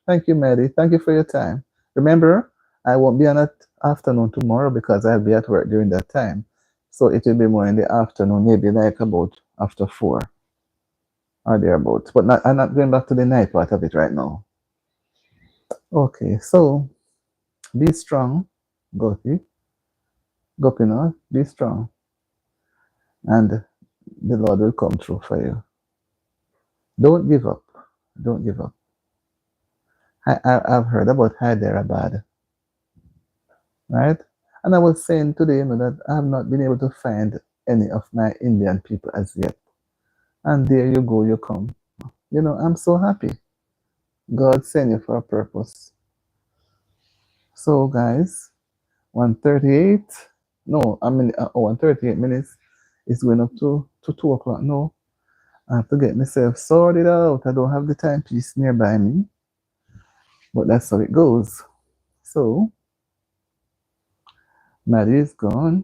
Thank you, Maddie. Thank you for your time. Remember, I won't be on that afternoon tomorrow because I'll be at work during that time. So it will be more in the afternoon, maybe like about after 4 or thereabouts. But I'm not going back to the night part of it right now. Okay, so be strong, Gopi. Gopinath, be strong. And the Lord will come through for you. Don't give up. Don't give up. I've heard about Hyderabad, right? And I was saying today, that I have not been able to find any of my Indian people as yet. And there you go, you come. I'm so happy. God sent you for a purpose. So, guys, 1:38. No, 1:38 minutes is going up to 2 o'clock. No, I have to get myself sorted out. I don't have the timepiece nearby me. But that's how it goes. So, Maddie is gone.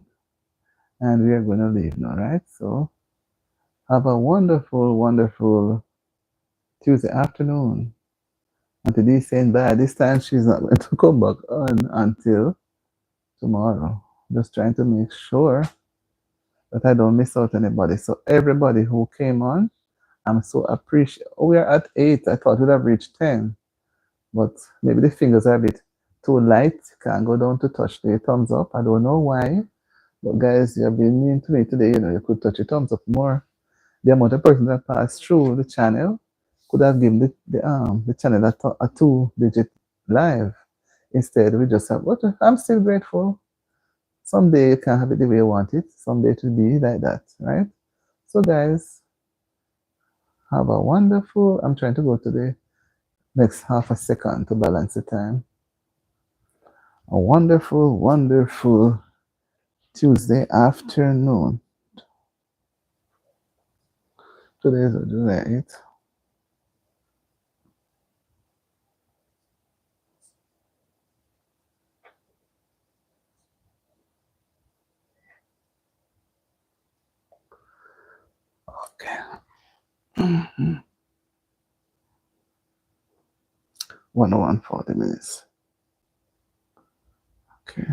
And we are going to leave now, right? So, have a wonderful, wonderful Tuesday afternoon. And today saying bye. This time she's not going to come back on until tomorrow. Just trying to make sure that I don't miss out anybody. So everybody who came on, I'm so appreciative. Oh, we are at 8. I thought we'd have reached 10. But maybe the fingers are a bit too light. Can't go down to touch the thumbs up. I don't know why. But guys, you're being mean to me today. You could touch your thumbs up more. The amount of persons that passed through the channel could have given the channel a 2-digit live. Instead, we just have, what? I'm still grateful. Someday you can have it the way you want it. Someday it will be like that, right? So, guys, have a wonderful. I'm trying to go to the next half a second to balance the time. A wonderful, wonderful Tuesday afternoon. Today is July 8th. Okay. 1 hour and 40 minutes. Okay.